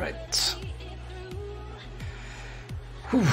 Right. Whew.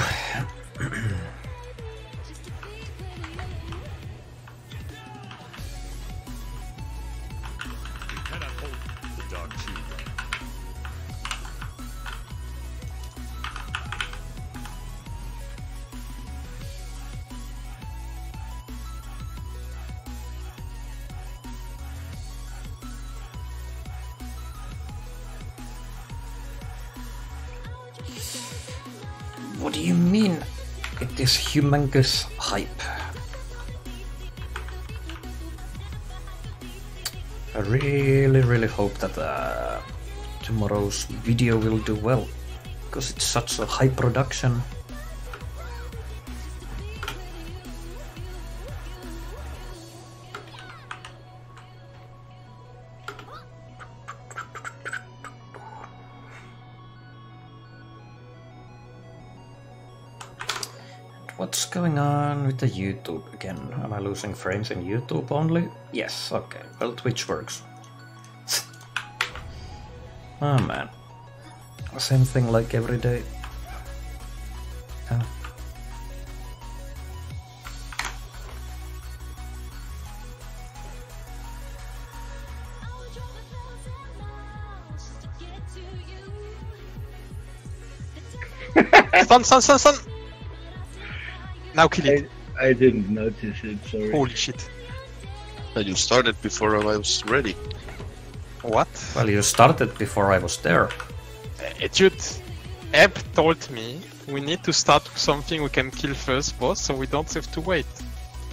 What do you mean it is humongous hype? I really hope that tomorrow's video will do well, because it's such a high production. What's going on with the YouTube again? Am I losing frames in YouTube only? Yes, okay. Well, Twitch works. Oh man. Same thing like every day. Stun! Now kill it. I didn't notice it, sorry. Holy shit. You started before I was ready. What? Well, you started before I was there. Dude, Eb told me we need to start with something we can kill first boss, so we don't have to wait.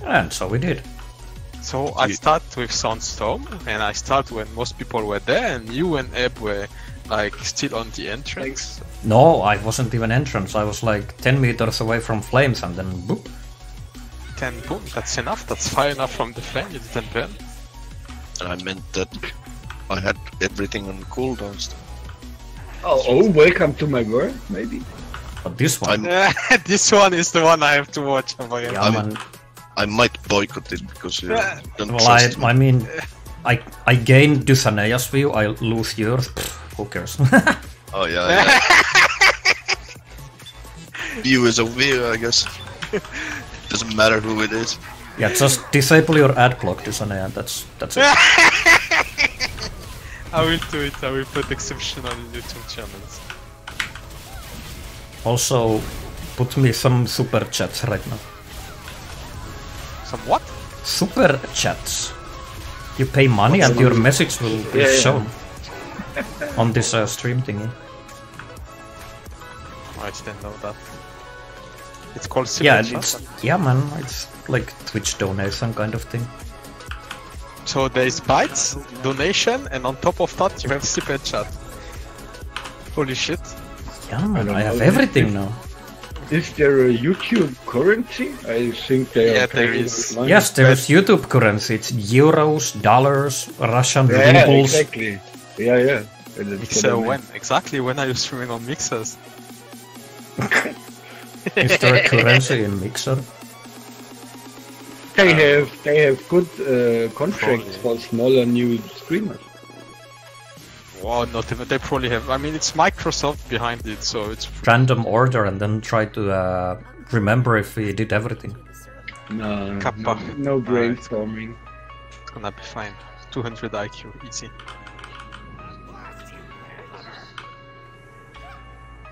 And so we did. So I start with Sandstorm, and I start when most people were there, and you and Eb were like still on the entrance. No, I wasn't even entrance. I was like 10 meters away from flames and then boop. 10 boom, that's enough. That's far enough from the flame, you didn't burn. I meant that I had everything on cooldown still. Oh, welcome to my world, maybe. But this one... This one is the one I have to watch. Yeah, man. I might boycott it because you don't Well, trust me. I mean, I gain Dusanaya's view, I lose yours. Pfft, who cares? Oh yeah. View is a view, I guess. Doesn't matter who it is. Yeah, just disable your ad block, Dusanaya, that's it. I will do it, I will put exception on YouTube channels. Also, put me some super chats right now. Some what? Super chats. You pay money and your message will be shown on this stream thingy. I didn't know that. It's called super Yeah, chat. yeah, man, it's like Twitch donation kind of thing. So there is bytes, donation, and on top of that you have super chat. Holy shit. Yeah, man, I have everything now. Is there a YouTube currency? I think they are there paying is. money. Yes, there is YouTube currency. It's euros, dollars, Russian rubles. Exactly. Yeah. And it's Mixer when? Exactly when are you streaming on mixers? Is there a currency in Mixer? They have good contracts for smaller new streamers. Wow, not even. They probably have. I mean, it's Microsoft behind it, so it's Random order and then try to remember if we did everything. No, Kappa. no brainstorming. It's gonna be fine. 200 IQ, easy.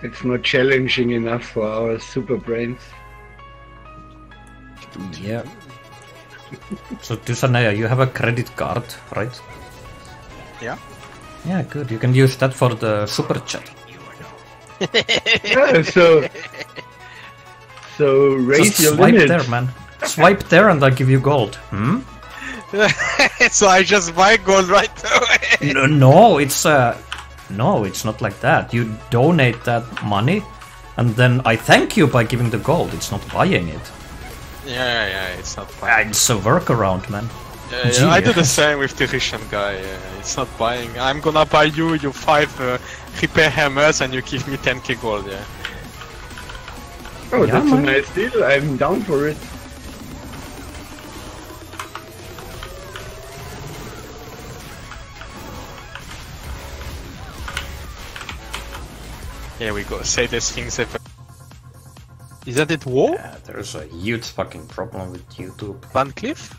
It's not challenging enough for our super brains. Yeah. So Dusanaya, you have a credit card, right? Yeah. Yeah, good. You can use that for the super chat. Yeah, so raise Just your swipe limit. there, man. Swipe there and I give you gold. Hmm? So I just buy gold right away. No, it's not like that. You donate that money, and then I thank you by giving the gold. It's not buying it. Yeah, it's not buying. It's a workaround, man. Yeah, I do the same with the Russian guy. It's not buying. I'm gonna buy you 5 repair hammers and you give me 10k gold, yeah. Oh, Yeah, that's a man. nice deal. I'm down for it. Here we go. Say the things ever. Isn't it War? Yeah, there's a huge fucking problem with YouTube. Van Cleef?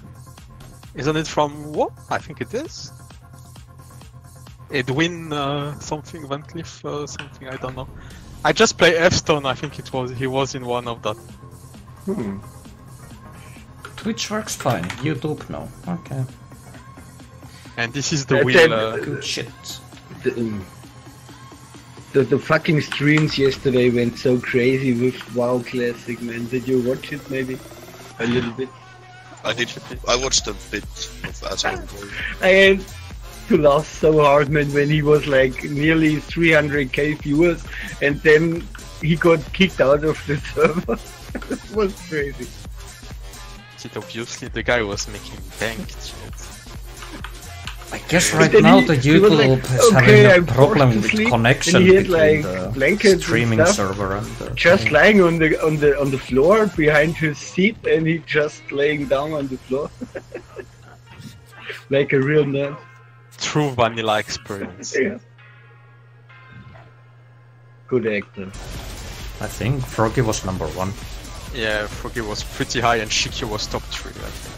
Isn't it from War? I think it is. Edwin something Van Cleef something, I don't know. I just play F-Stone, I think he was in one of that. Twitch works fine, YouTube no. Okay. And this is the wheel. Good shit. The fucking streams yesterday went so crazy with WoW Classic, man. Did you watch it maybe? A little bit? I did. I watched a bit of AxEroX. I had to laugh so hard, man, when he was like nearly 300k viewers and then he got kicked out of the server. It was crazy. Obviously the guy was making bank. I guess right now the YouTube is having a problem with connection between the blankets streaming and server and the just lying on the floor behind his seat, and he just laying down on the floor like a real nerd. True vanilla experience. Yeah. Good actor. I think Froggy was number 1. Yeah, Froggy was pretty high and Shikyu was top 3, I think.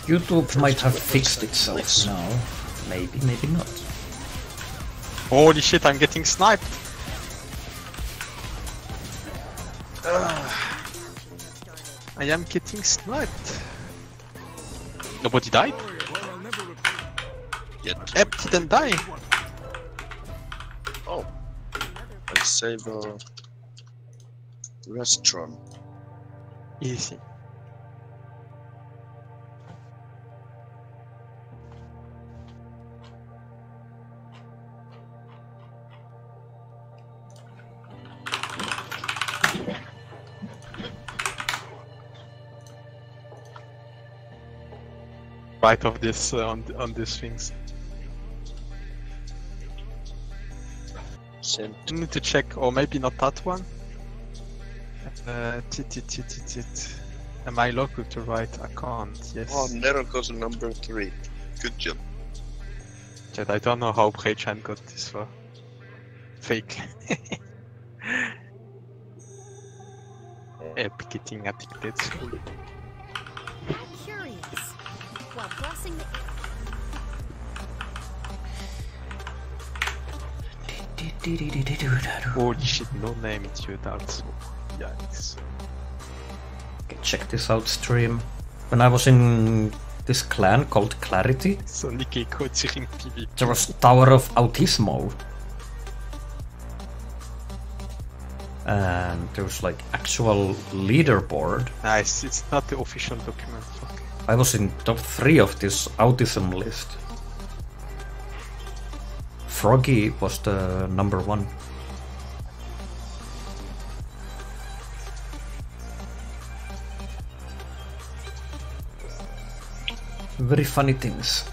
YouTube might have fixed itself now. Maybe, maybe not. Holy shit, I'm getting sniped! I am getting sniped. Nobody died? Yet. Ep didn't die. Oh. I save a restaurant. Easy. Right of this on these things. Sent. I need to check, or maybe not that one. Am I local to right account? Yes. Oh, Neroko's number 3. Good job. But I don't know how Braychan got this far. Fake. Ep getting addicted. Curious. While crossing the Holy shit, no name dude also. Yikes. Okay, check this out stream. When I was in this clan called Clarity, So Nicky coaching PvP. there was Tower of Autismo. And there was like actual leaderboard. Nice, it's not the official document. Okay. I was in top 3 of this autism list. Froggy was the number 1. Very funny things.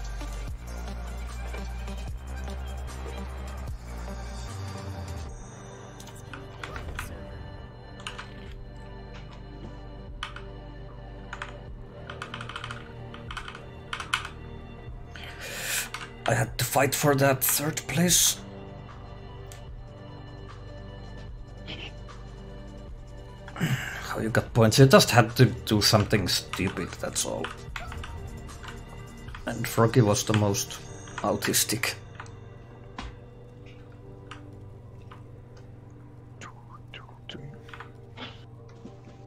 I had to fight for that 3rd place. How you got points? You just had to do something stupid, that's all. And Froggy was the most autistic.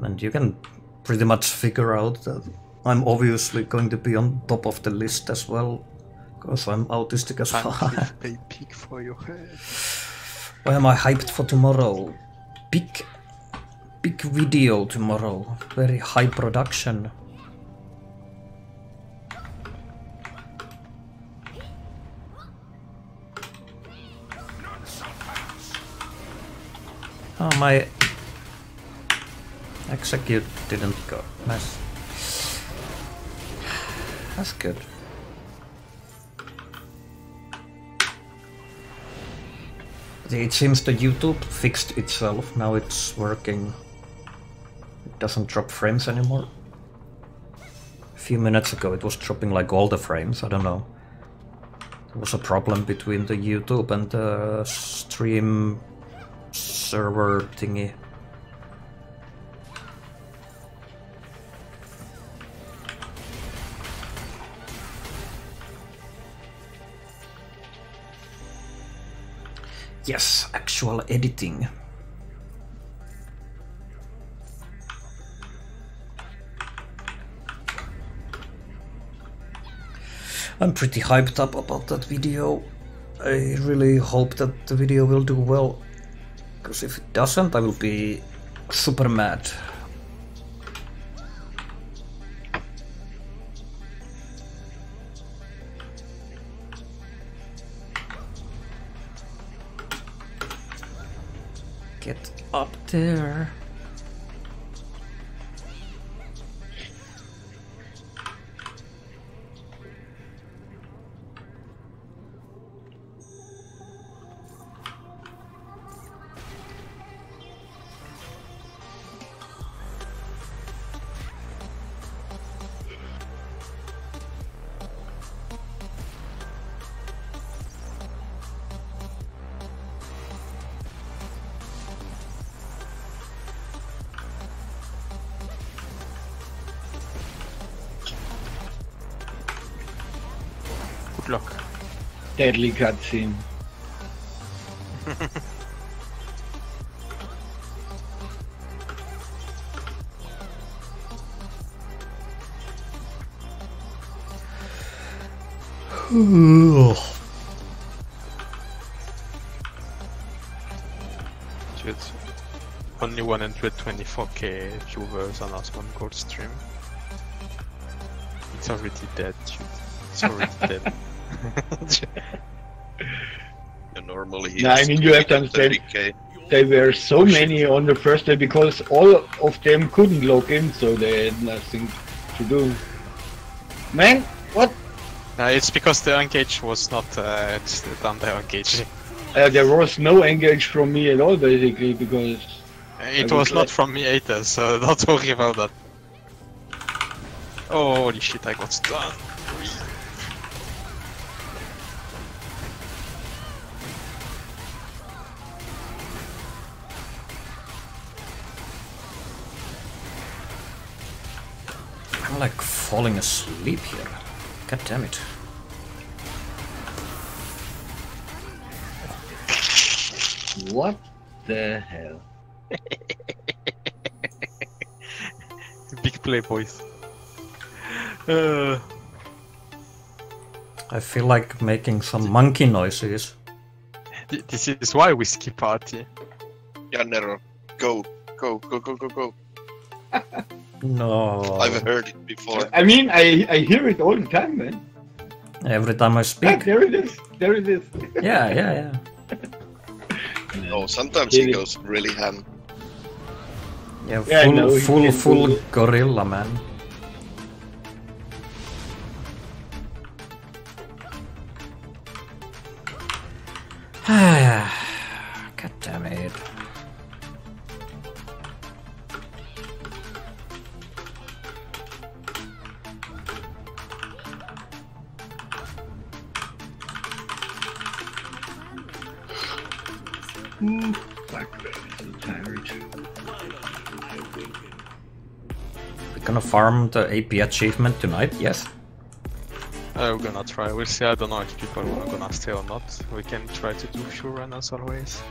And you can pretty much figure out that I'm obviously going to be on top of the list as well. Because I'm autistic as well. Pay peak for your head. Why am I hyped for tomorrow? Big video tomorrow. Very high production. Oh, Execute didn't go. Nice. That's good. It seems the YouTube fixed itself. Now it's working. It doesn't drop frames anymore. A few minutes ago it was dropping like all the frames. I don't know. There was a problem between the YouTube and the stream server thingy. Yes, actual editing. I'm pretty hyped up about that video. I really hope that the video will do well, because if it doesn't, I will be super mad. Get up there. Look. Deadly cutscene. It's only 124k viewers on our One Gold stream. It's already dead, dude. It's already dead. And normally No, I mean, you have to understand, 30K. there were so many on the first day because all of them couldn't log in, so they had nothing to do. Man, what? It's because the engage was not done there engaging. There was no engage from me at all, basically, because... It was not from me either, so don't worry about that. Oh, holy shit, I got stunned. I'm like falling asleep here. God damn it. What the hell? Big play, boys. I feel like making some monkey noises. This is why we skip party. Yeah, Nero, go, go, go, go, go, go. No. I've heard it before. I mean, I hear it all the time, man. Every time I Ah, speak. there it is. There it is. Yeah. Oh, sometimes he goes really ham. Yeah, Yeah, I know, full gorilla, man. God damn it. Fuck, I'm so tired. We're gonna farm the AP achievement tonight, yes? We're gonna try, we'll see. I don't know if people are gonna stay or not. We can try to do few run as always.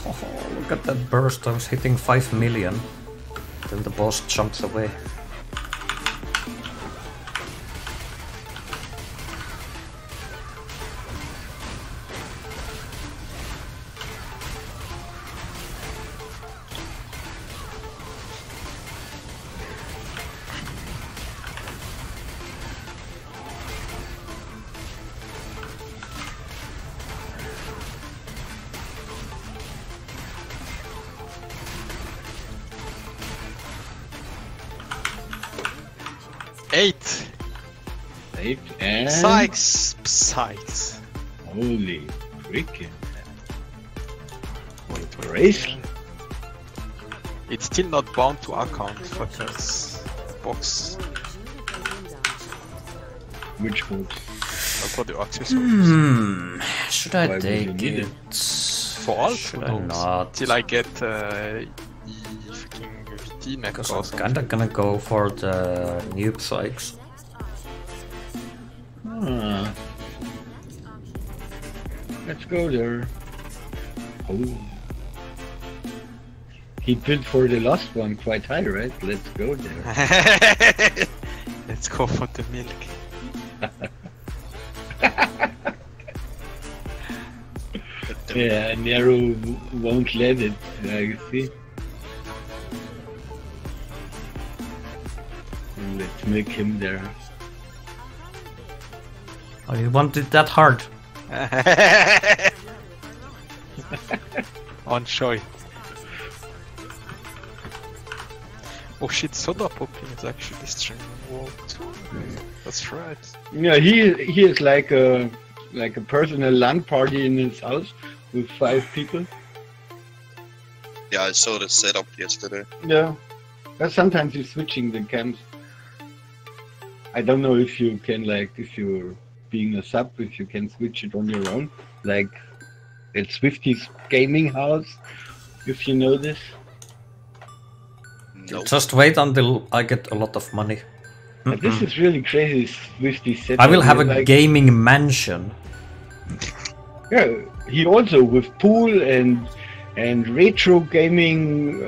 Oh, look at that burst, I was hitting 5 million. Then the boss jumps away. 8. 8 and... Sykes. Holy freaking... Wait. Bracelet. It's still not bound to account for this box. Which box? For the accessories. Should I Why would take you need it? For all Should I not? Till I get fucking VT neck Because or I'm something. kinda gonna go for the noob Sykes. Ah. Let's go there. Oh. He bid for the last one quite high, right? Let's go there. Let's go for the milk. Yeah, Nero won't let it, you see. Let's make him there. Oh, you want it that hard? On Shoy. Oh shit, Soda Popping is actually streaming World 2. That's right. Yeah, he is like a personal LAN party in his house with 5 people. Yeah, I saw the setup yesterday. Yeah. But sometimes he's switching the cams. I don't know if you can, like, if you're being a sub, if you can switch it on your own. Like, at Swifty's gaming house, if you know this. No. Just wait until I get a lot of money. But this is really crazy, Swifty's setup. I will have a Like, gaming mansion. yeah, he also with pool and retro gaming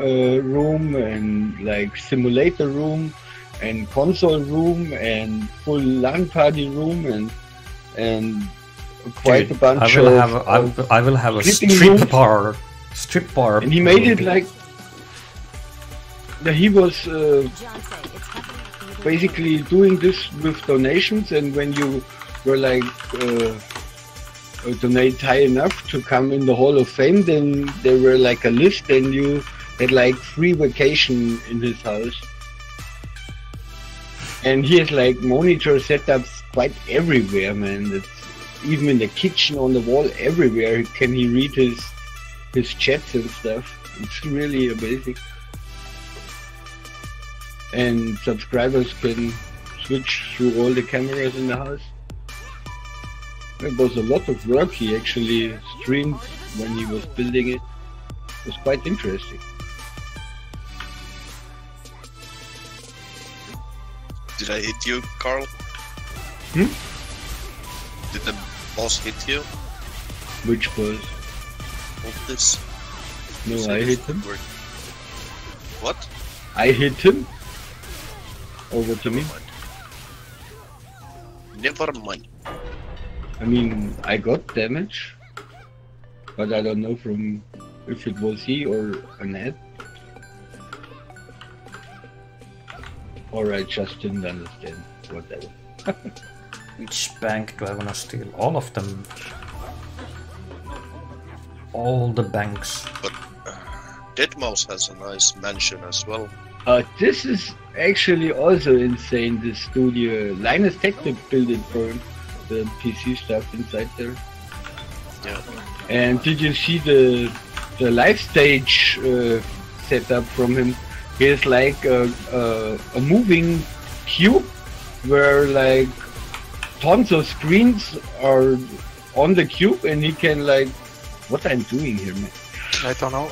room and like simulator room and console room and full LAN party room and quite Dude, a bunch I will have a sleeping strip rooms. bar. Strip bar. And he made it like he was John say it's happening. basically doing this with donations, and when you were like donate high enough to come in the Hall of Fame, then there were like a list and you had like free vacation in his house. And he has like monitor setups quite everywhere, man. It's even in the kitchen, on the wall, everywhere can he read his chats and stuff. It's really amazing. And subscribers can switch through all the cameras in the house. It was a lot of work. He actually streamed when he was building it. It was quite interesting. Did I hit you, Carl? Hmm? Did the boss hit you? Which was... Of this? No, You said I it hit him. worked. What? I hit him. Over to me. Never mind. I mean, I got damage. But I don't know from if it was he or an ad. Or I just didn't understand. Whatever. Which bank do I wanna steal? All of them. All the banks. But Deadmau5 has a nice mansion as well. This is actually also insane, this studio. Linus Tech Tips built it for the PC stuff inside there. Yeah. And did you see the live stage setup from him? He has like a moving cube where like tons of screens are on the cube, and he can like... What I'm doing here, man? I don't know.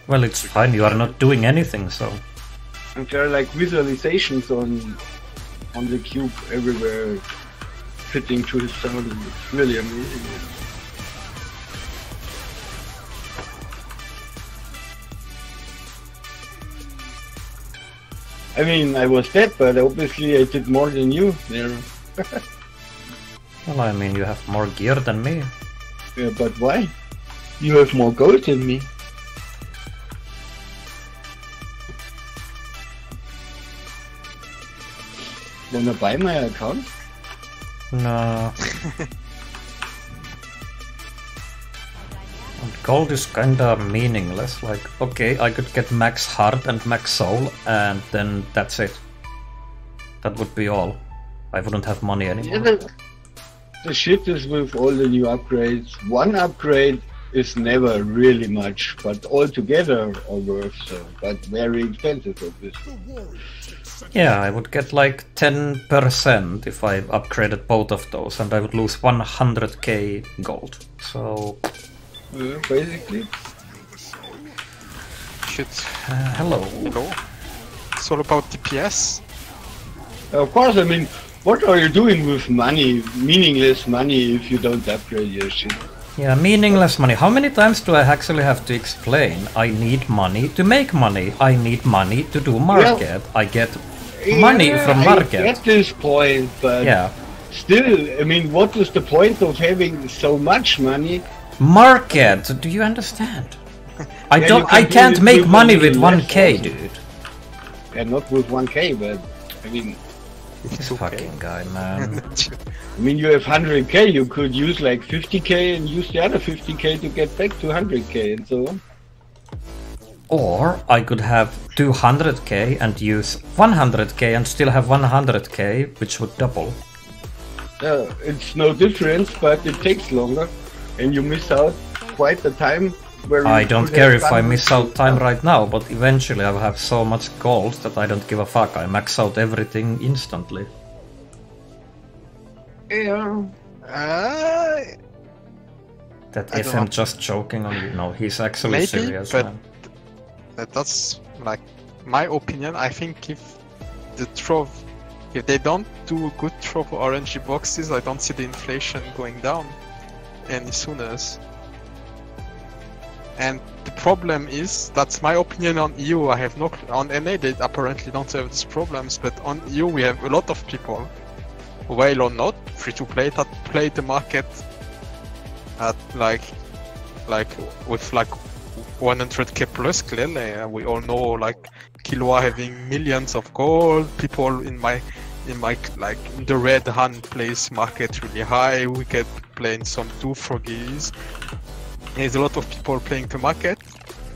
Well, it's fine, you are not doing anything, so... And there are like visualizations on the cube everywhere, fitting to his sound. It's really amazing. I mean, I was dead, but obviously I did more than you there. Well, I mean, you have more gear than me. Yeah, but why? You have more gold than me. Wanna buy my account? No. And gold is kinda meaningless, like, okay, I could get max heart and max soul, and then that's it. That would be all. I wouldn't have money anymore. Yeah, the shit is with all the new upgrades. One upgrade is never really much, but all together are worth so. But very expensive, obviously. Yeah, I would get like 10% if I upgraded both of those, and I would lose 100k gold. So... basically. Shit. Hello. Hello. It's all about DPS. Of course, I mean, what are you doing with money, meaningless money, if you don't upgrade your shit? Yeah, meaningless money. How many times do I actually have to explain? I need money to make money. I need money to do market. Yeah. I get money from market. I get this point, but Yeah. still, I mean, what is the point of having so much money? Market, do you understand? I Yeah, don't. you can I do can't it make with money a with little less 1k, also. dude. And not with 1k, but I mean, This fucking guy, man. I mean, you have 100k, you could use like 50k and use the other 50k to get back to 100k and so on. Or I could have 200k and use 100k and still have 100k, which would double. It's no difference, but it takes longer, and you miss out quite the time. Where I you don't could care have if I done miss out time right now, but eventually I will have so much gold that I don't give a fuck. I max out everything instantly. Yeah. That I if don't I'm know. just joking on you, no, he's actually Maybe, serious, but man. that's like my opinion. I think if the trove, if they don't do good trove RNG boxes, I don't see the inflation going down any sooner. And the problem is, that's my opinion on EU. I have no on NA. They apparently don't have these problems, but on EU we have a lot of people, well or not, free to play, that play the market at like with like 100k plus. Clearly, we all know like Killua having millions of gold. People in my like in the red hand plays market really high. We get playing some two froggies. There's a lot of people playing the market,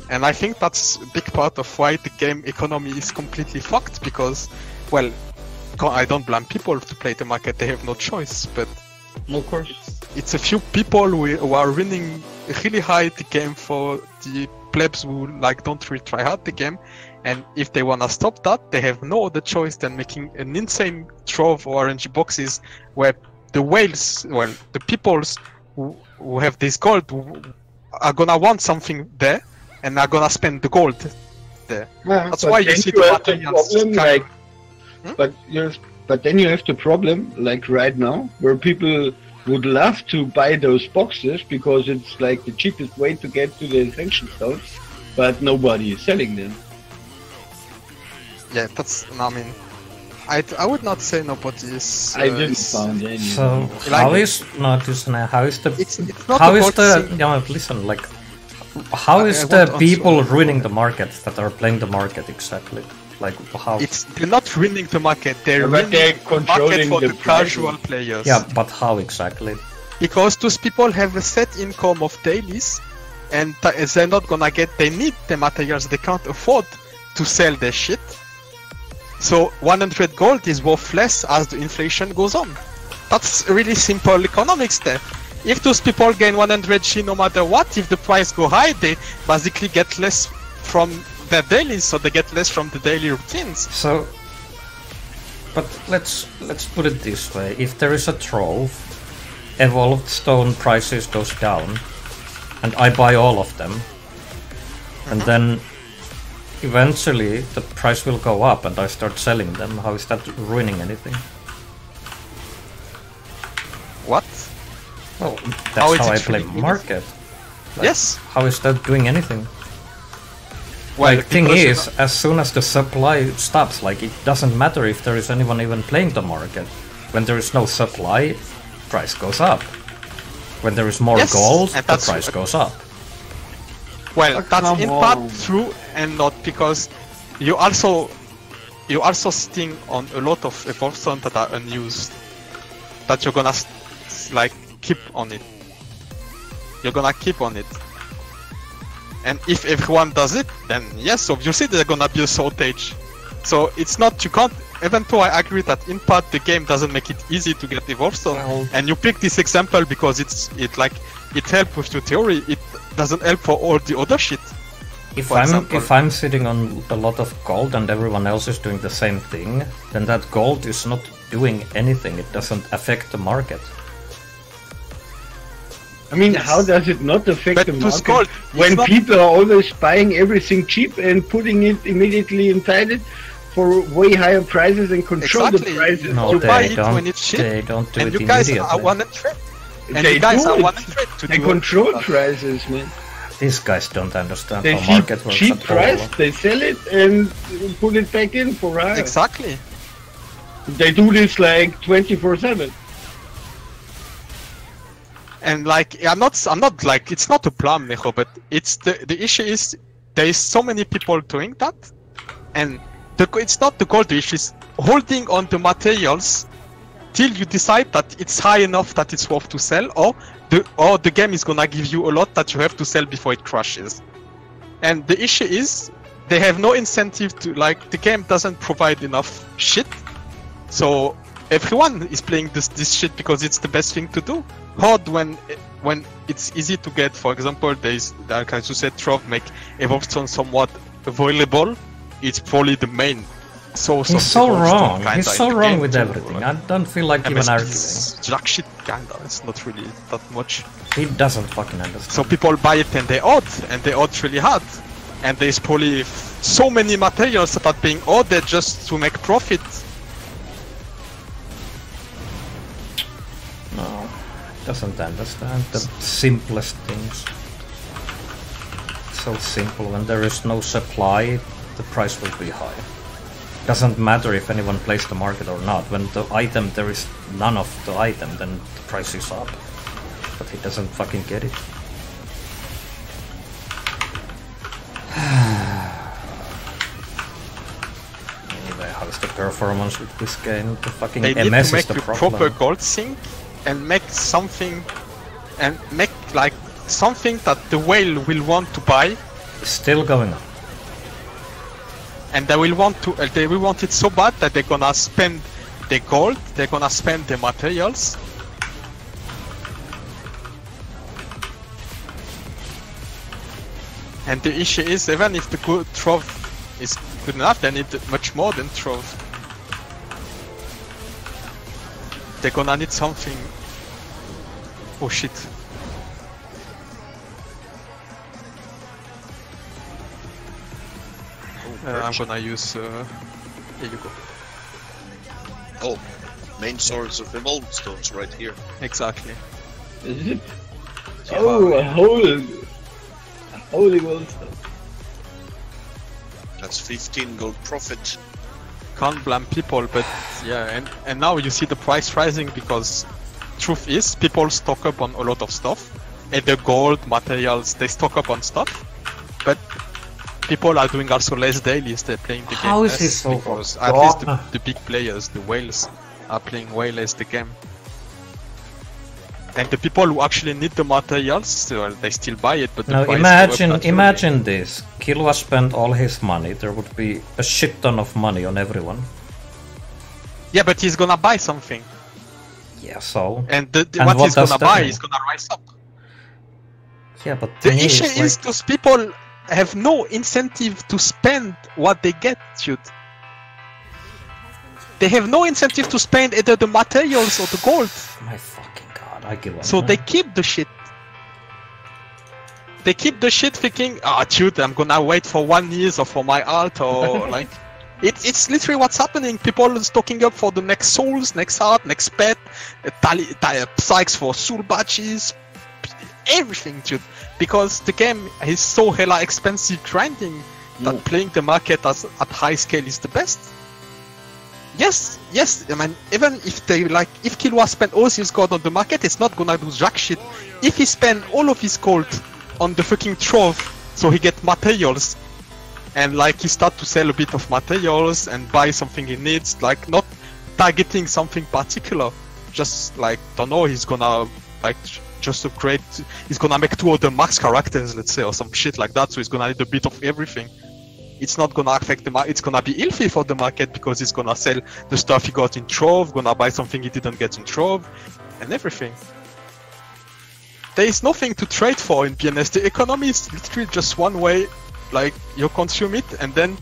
and I think that's a big part of why the game economy is completely fucked, because, well, I don't blame people to play the market, they have no choice, but Of course. it's a few people who are winning really high the game for the plebs who like don't really try hard the game, and if they wanna stop that, they have no other choice than making an insane trove or RNG boxes where the whales, well, the peoples who have this gold are gonna want something there and are gonna spend the gold there. Yeah, That's but why you then see the have the materials problem, kind like, but then you have the problem, like right now, where people would love to buy those boxes because it's like the cheapest way to get to the ascension stones, but nobody is selling them. Yeah, that's. I mean, I would not say nobody is. I didn't find any. So Like- how is not just how is the It's not how is about the seeing- yeah, listen, like how is I the want people answer. ruining the market that are playing the market exactly? Like how? They're not ruining the market. They're But ruining they're the market controlling for the the prices. casual players. Yeah, but how exactly? Because those people have a set income of dailies, and they're not gonna get. They need the materials. They can't afford to sell their shit. So 100 gold is worth less as the inflation goes on. That's really simple economics there. If those people gain 100 G no matter what, if the price go high, they basically get less from their dailies, so they get less from the daily routines. So, but let's put it this way: if there is a trove, evolved stone prices goes down, and I buy all of them, and then eventually the price will go up, and I start selling them. How is that ruining anything? What? Well, How that's is how I it play ruining market. Like, Yes. How is that doing anything? Well, Like, thing because is, as soon as the supply stops, like, it doesn't matter if there is anyone even playing the market. When there is no supply, price goes up. When there is more Yes, gold, and the that's- price goes up. Well, Oh, that's come in part on. true and not, because you also sitting on a lot of evolved stones that are unused, that you're gonna like keep on it. You're gonna keep on it. And if everyone does it, then yes, obviously there's gonna be a shortage. So it's not, you can't even though I agree that in part the game doesn't make it easy to get Evolve Stone, Well- and you pick this example because it helps with your theory, it doesn't help for all the other shit. For example. If I'm sitting on a lot of gold and everyone else is doing the same thing, then that gold is not doing anything. It doesn't affect the market. I mean, Yes. how does it not affect But the to market scold, it's when not- people are always buying everything cheap and putting it immediately inside it for way higher prices and control Exactly. the prices? No, You buy they it don't. when it's shit, They don't do and it you guys immediately. are one and trade. And They you guys do are it. one and trade to They do control that. prices, man. These guys don't understand They how see market works cheap at all. price, they sell it and put it back in for higher. Exactly. They do this like 24/7. And like, I'm not like, it's not a plan, Micho, but it's the issue is there is so many people doing that, and it's not the goal. The issue is holding on the materials till you decide that it's high enough that it's worth to sell, or the game is gonna give you a lot that you have to sell before it crashes. And the issue is they have no incentive to, like, the game doesn't provide enough shit, so everyone is playing this shit because it's the best thing to do. Hard when it's easy to get. For example, there's, like as you said, Trov make Evolve Stone somewhat available. It's probably the main source of He's so Evolve Stone wrong. kinda He's in so the wrong game with too, everything. like. I don't feel like even arguing. It's jack shit kinda. It's not really that much. He doesn't fucking understand. So people buy it and they odd really hard. And there's probably so many materials that are being ordered just to make profit. No, doesn't understand the simplest things. So simple. When there is no supply, the price will be high. Doesn't matter if anyone plays the market or not. When the item, there is none of the item, then the price is up. But he doesn't fucking get it. Anyway, how's the performance with this game? The fucking They need MS to is make the a problem. proper gold sink and make something, and make like something that the whale will want to buy, It's still going on. and they will want it so bad that they're gonna spend the gold, they're gonna spend the materials. And the issue is, even if the good trove is good enough, they need much more than trove. They're gonna need something. Oh shit. I'm gonna use. Here you go. Oh, main source of Evolve Stones right here. Exactly. Is it? Oh, a holy world stuff. That's 15 gold profit. Can't blame people, but yeah, and now you see the price rising because truth is people stock up on a lot of stuff. And the gold materials, they stock up on stuff, but people are doing also less dailies. They're playing the game How is less he so because at least forgotten? the big players, the whales, are playing way less the game. And the people who actually need the materials, well, they still buy it, but the Now price go up naturally. imagine this. Killua spent all his money. There would be a shit ton of money on everyone. Yeah, but he's gonna buy something, Yeah, so. and And what what he's does gonna that buy mean? is gonna rise up. Yeah, but The to me issue it's is like, those people have no incentive to spend what they get, dude. They have no incentive to spend either the materials or the gold, my fucking god, I give up. so they keep the shit. They keep the shit thinking, ah, dude, I'm gonna wait for 1 year or for my art or like. It's literally what's happening. People are stocking up for the next souls, next art, next pet, psychs for soul badges, everything, dude. Because the game is so hella expensive grinding that playing the market at high scale is the best. Yes, I mean, even if they like, if Killua spend all his gold on the market, it's not gonna do jack shit. If he spend all of his gold on the fucking trove, so he get materials, and like he start to sell a bit of materials and buy something he needs, like not targeting something particular, just like, don't know, he's gonna like just upgrade, he's gonna make 2 other max characters, let's say, or some shit like that, so he's gonna need a bit of everything. it's not gonna affect the market. It's gonna be healthy for the market because it's gonna sell the stuff he got in trove, gonna buy something he didn't get in trove, and everything. There is nothing to trade for in BNS. The economy is literally just one way. Like you consume it, and then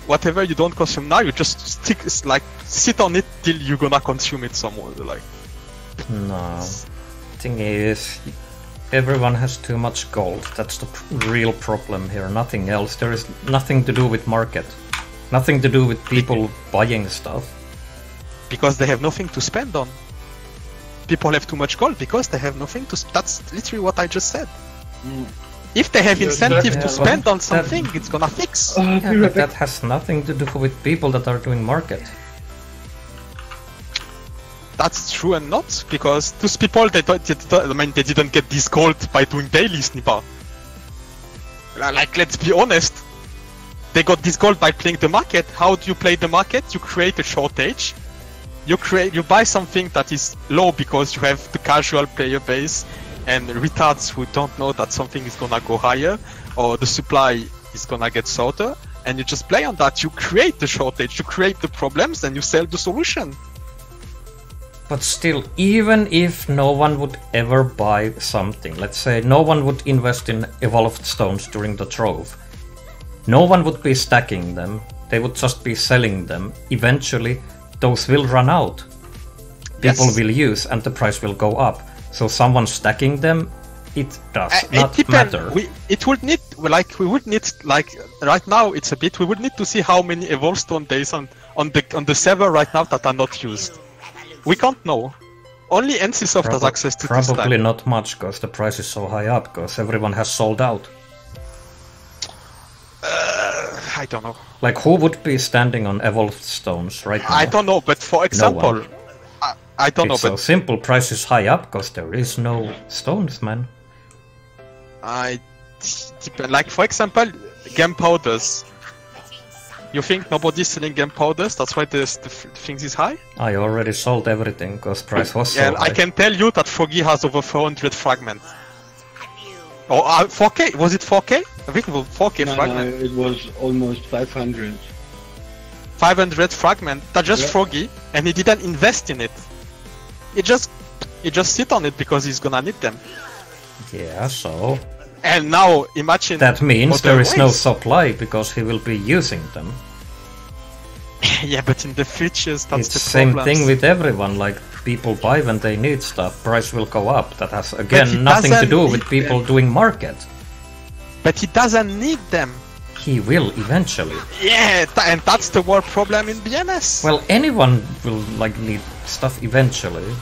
whatever you don't consume now, you just sit on it till you're gonna consume it somewhere. Like no, thing is, everyone has too much gold. That's the real problem here. Nothing else. There is nothing to do with market. Nothing to do with people buying stuff. Because they have nothing to spend on. People have too much gold because they have nothing to. That's literally what I just said. If they have incentive to spend on something, it's gonna fix. Yeah, but that has nothing to do with people that are doing market. That's true and not, because those people, they didn't get this gold by doing daily snipper. Like, let's be honest. They got this gold by playing the market. How do you play the market? You create a shortage. You buy something that is low because you have the casual player base and retards who don't know that something is gonna go higher or the supply is gonna get shorter, and you just play on that. You create the shortage, you create the problems, and you sell the solution. But still, even if no one would ever buy something, let's say no one would invest in evolved stones during the trove, no one would be stacking them, they would just be selling them. Eventually, those will run out. People will use and the price will go up. So someone stacking them, it does not matter. We would need right now it's a bit. We would need to see how many evolved stone days on the server right now that are not used. We can't know. Only NCSoft has access to this. Probably not much, because the price is so high up, because everyone has sold out. I don't know. Like, who would be standing on evolved stones right now? I don't know, but for example, no I don't know. It's so simple. Price is high up because there is no stones, man. Like, for example, game powders. You think nobody's selling game powders? That's why the things is high? I already sold everything because price was so high. I can tell you that Froggy has over 400 fragments. Oh, 4K? Was it 4K? I think it was 4K fragment. No, it was almost 500. 500 fragment. That's just Froggy, and he didn't invest in it. He just sit on it because he's gonna need them. Yeah, so... And now, imagine... That means there is no supply because he will be using them. Yeah, but in the futures, that's the same thing with everyone, like, people buy when they need stuff, price will go up. That has, again, nothing to do with people doing market. But he doesn't need them. He will, eventually. Yeah, and that's the world problem in BNS. Well, anyone will, like, need stuff eventually.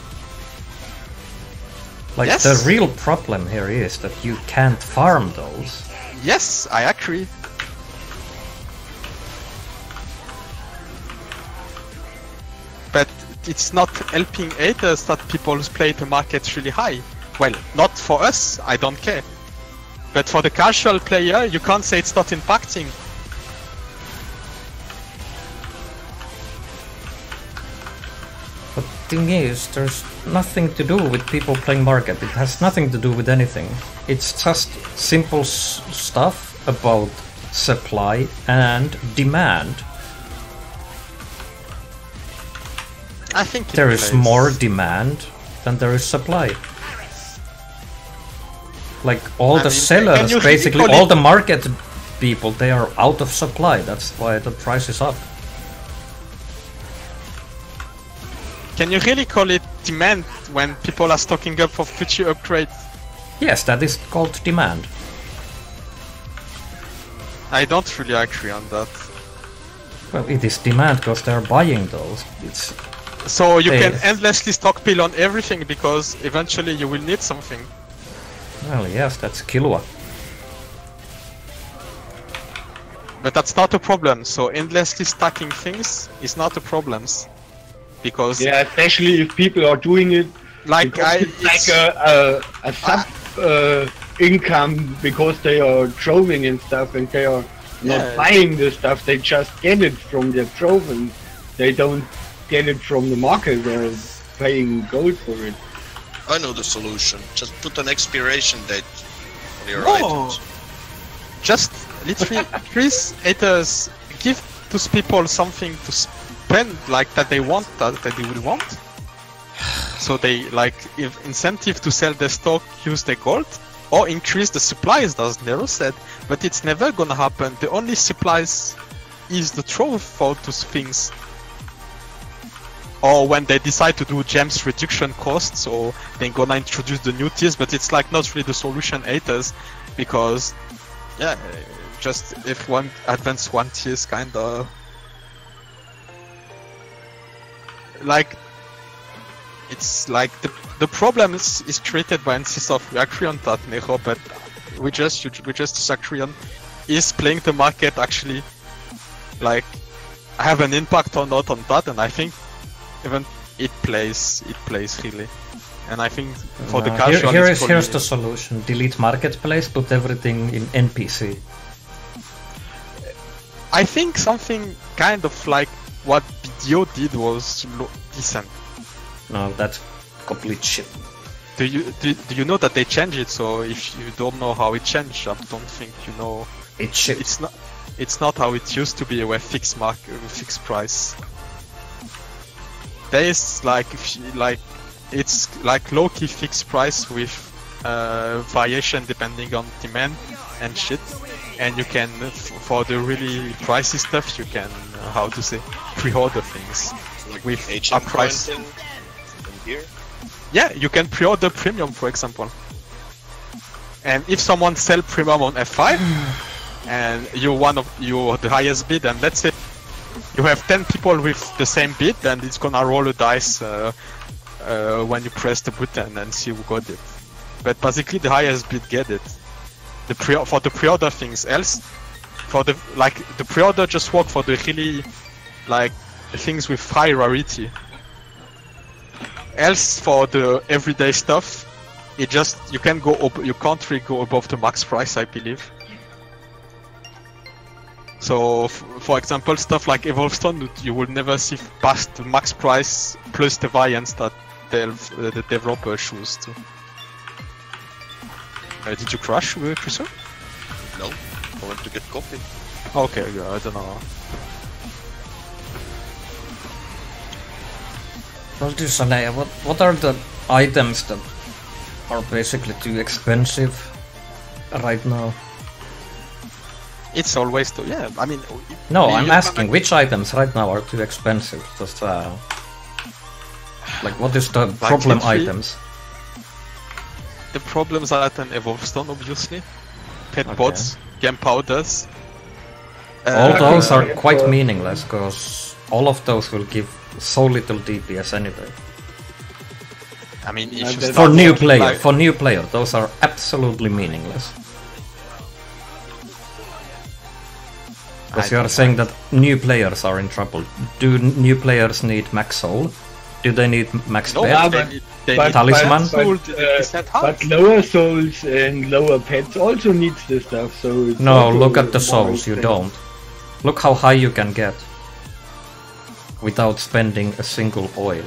Like, yes. The real problem here is that you can't farm those. Yes, I agree. But it's not helping haters that people play the market really high. Well, not for us, I don't care. But for the casual player, you can't say it's not impacting. But the thing is, there's nothing to do with people playing market. It has nothing to do with anything. It's just simple stuff about supply and demand. I think there is more demand than there is supply. Like all the sellers, basically all the market people, they are out of supply. That's why the price is up. Can you really call it demand when people are stocking up for future upgrades? Yes, that is called demand. I don't really agree on that. Well, it is demand because they are buying those. So you can endlessly stockpile on everything because eventually you will need something. Well, yes, that's Killua. But that's not a problem, so endlessly stacking things is not a problem. Because... Yeah, especially if people are doing it like it's a sub income because they are troving and stuff and they are not buying the stuff, they just get it from their trove and they don't get it from the market or paying gold for it. I know the solution. Just put an expiration date on your items. Just literally increase haters, give those people something to spend like that they want, that they will want. So they like if incentive to sell their stock, use their gold, or increase the supplies, as Nero said. But it's never gonna happen. The only supplies is the trove for those things. Or when they decide to do gems reduction costs, so they're gonna introduce the new tiers, but it's like not really the solution haters, because yeah, just if one advance one tier is kinda like it's like the problem is created by NCSoft. We agree on that, Neho, but we just disagree on is playing the market actually like have an impact or not on that, and I think even it plays really, and I think for the casual here's the solution: delete marketplace, put everything in NPC. I think something kind of like what BDO did was decent. No, that's complete shit. Do you know that they changed it? So if you don't know how it changed, I don't think you know. It's shit. It's not how it used to be, where fixed price. There is like it's like low-key fixed price with variation depending on demand and shit, and you can for the really pricey stuff you can how to say pre-order things Like with HM a price. in here? Yeah, you can pre-order premium, for example. And if someone sell premium on F5 and you're the highest bid, and let's say you have 10 people with the same bid, and it's gonna roll a dice when you press the button and see who got it. But basically the highest bid get it. For the pre-order things, else for the pre-order just work for the really like things with high rarity. Else for the everyday stuff, you can't really go above the max price, I believe. So, for example, stuff like Evolve Stone, you will never see past the max price plus the variance that the developer choose to. Did you crash, Chriso? No, I went to get coffee. Okay, yeah, I don't know. What are the items that are basically too expensive right now? It's always too, yeah, I mean... No, I'm asking which items right now are too expensive. Just like what is the problem items? The problems are at an Evolve Stone, obviously. Pet pots, gem powders. All those are quite meaningless, because all of those will give so little DPS anyway. I mean, if you for new player, those are absolutely meaningless. Because you are saying that new players are in trouble. Do new players need max soul? Do they need max pet? They But talisman? But lower souls and lower pets also needs this stuff. So it's No, also look at the more souls. You expensive. don't. Look how high you can get without spending a single oil.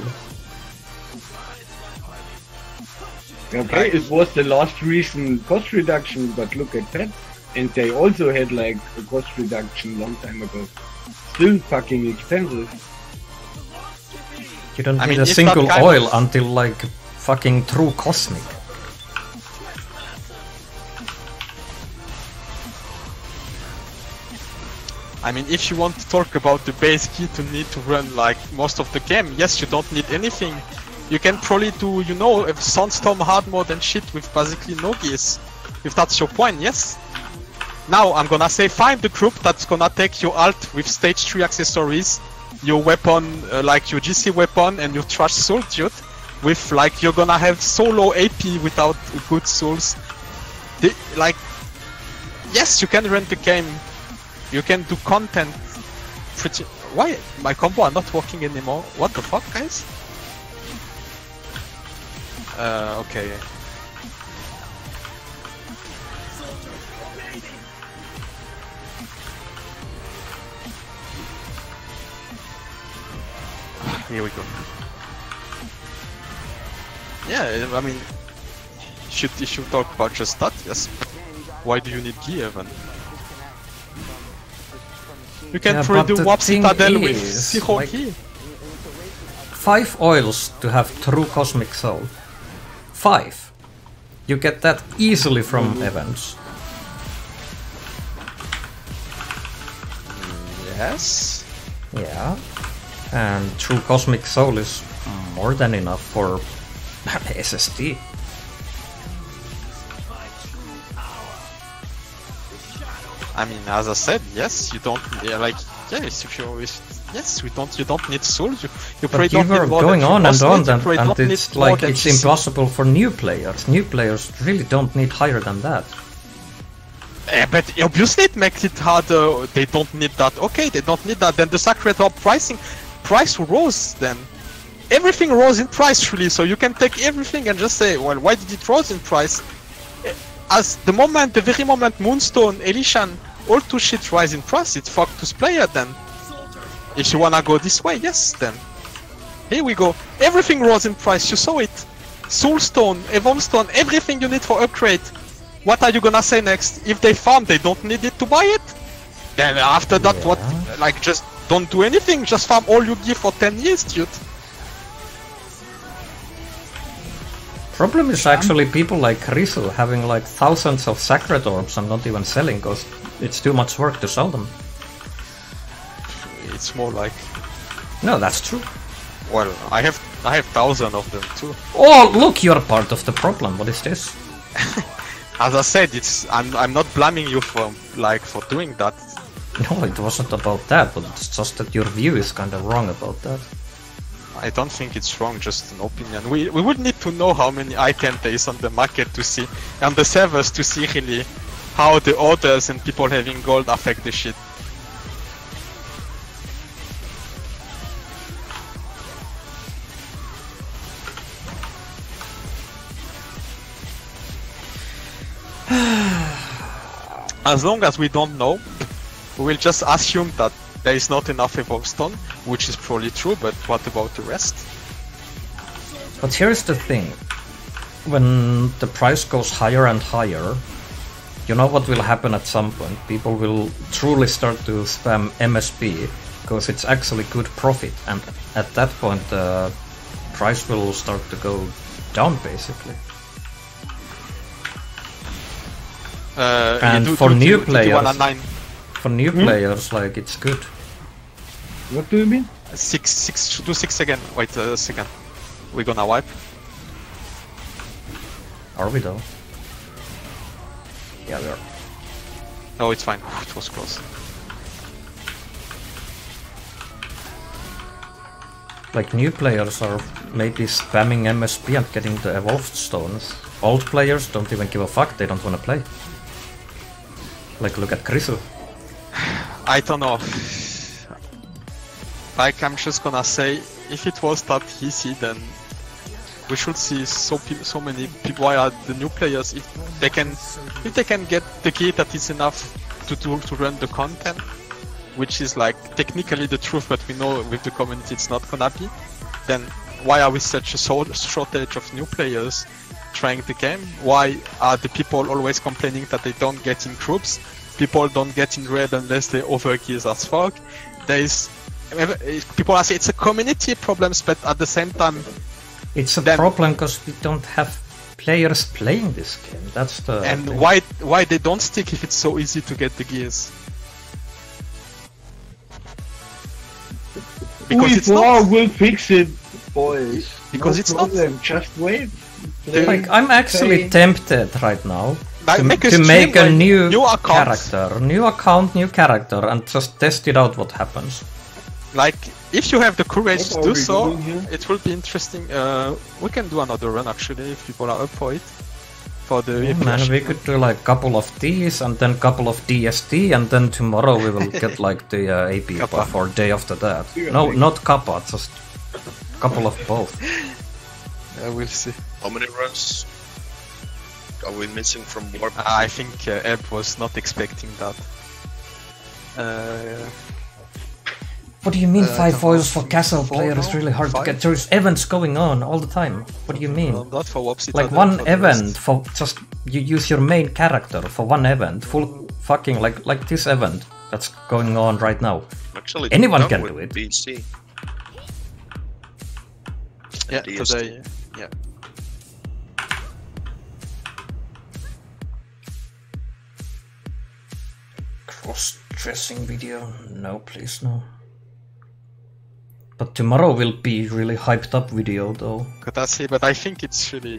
Okay, it was the last recent cost reduction, but look at pets. And they also had like a cost reduction long time ago. Still fucking expensive. You don't I need mean, a if single that kind oil of- until like fucking true cosmic. I mean, if you want to talk about the base key to need to run like most of the game, yes, you don't need anything. You can probably do, you know, a Sunstorm hard mode and shit with basically no gears. If that's your point, yes. Now I'm gonna say find the group that's gonna take your alt with stage 3 accessories, your weapon, like your GC weapon and your trash soul dude, with like you're gonna have so low AP without good souls. Like, yes, you can run the game, you can do content pretty... Why? My combo are not working anymore. What the fuck, guys? Okay. Here we go. Yeah, I mean, you should talk about just that, yes. Why do you need gear then? You can Yeah, probably but do the Warp thing Citadel with is, zero like- key. 5 oils to have true cosmic soul. 5. You get that easily from events. Yes. Yeah. And true cosmic soul is more than enough for SSD. I mean, as I said, yes, you don't like. Yes, if you yes, you don't need souls. You probably But you don't were need more going than on you and must on, need, you and, probably and don't need it's more like than it's just- impossible for new players. New players really don't need higher than that. But obviously it makes it harder. They don't need that. Okay, they don't need that. Then the sacred orb price rose. Then everything rose in price really. So you can take everything and just say, well, why did it rose in price? As the very moment Moonstone, Elishan, all two shit rise in price, it fucked this player then. If you wanna go this way, yes, then. Here we go. Everything rose in price, you saw it. Soulstone, Evolstone, everything you need for upgrade. What are you gonna say next? If they farm, they don't need it to buy it? Then after that, what? Like, just don't do anything, just farm all you give for 10 years, dude. Problem is actually people like Risu having like thousands of sacred orbs and not even selling because it's too much work to sell them. It's more like, No, that's true. well, I have 1,000 of them too. Oh, look, you're part of the problem. What is this? As I said, I'm not blaming you for doing that. No, it wasn't about that, but it's just that your view is kind of wrong about that. I don't think it's wrong, just an opinion. We would need to know how many items there is on the market to see, and the servers to see really how the orders and people having gold affect the shit. As long as we don't know, we will just assume that there is not enough Evolve Stone, which is probably true, but what about the rest? But here's the thing. When the price goes higher and higher, you know what will happen at some point? People will truly start to spam MSP, because it's actually good profit, and at that point the price will start to go down, basically. And for new players, like, it's good. What do you mean? 6, do 6 again. Wait a second. We're gonna wipe. Are we though? Yeah, we are. No, it's fine. It was close. Like, new players are maybe spamming MSP and getting the evolved stones. Old players don't even give a fuck, they don't wanna play. Like, look at Krisu. I don't know. Like, I'm just gonna say, if it was that easy, then we should see so many people. Why are the new players, if they can get the key that is enough to run the content, which is like technically the truth, but we know with the community it's not gonna be, then why are we such a shortage of new players trying the game? Why are the people always complaining that they don't get in groups? People don't get in raid unless they overgear as fuck. People are saying it's a community problems, but at the same time, it's a problem because we don't have players playing this game. That's the and thing. why they don't stick if it's so easy to get the gears? Because it's not. We'll fix it, boys. Because no it's problem. not. Just wait. Like, I'm actually tempted right now Like, to make a new account. character, new account, new character, and just test it out what happens. Like, if you have the courage What to are do we so, doing here? it will be interesting. We can do another run actually if people are up for it. For the Yeah, man, we could do like couple of Ds and then couple of DST, and then tomorrow we will get like the AP Kappa. buff or day after that. No, not Kappa, just couple of both. we'll see. How many runs are we missing from Warp? I think Ebb was not expecting that. What do you mean 5 foils for castle four player is now? really hard to 5? get? There's events going on all the time. What do you mean? Not for Warp Citadel, Like one for the event rest. for just you use your main character for one event, full fucking like this event that's going on right now. Actually, Anyone no, can with do it. BC. Yeah, DST. today. Yeah. Cross-dressing video? No, please no. But tomorrow will be really hyped up video though. But I think it's really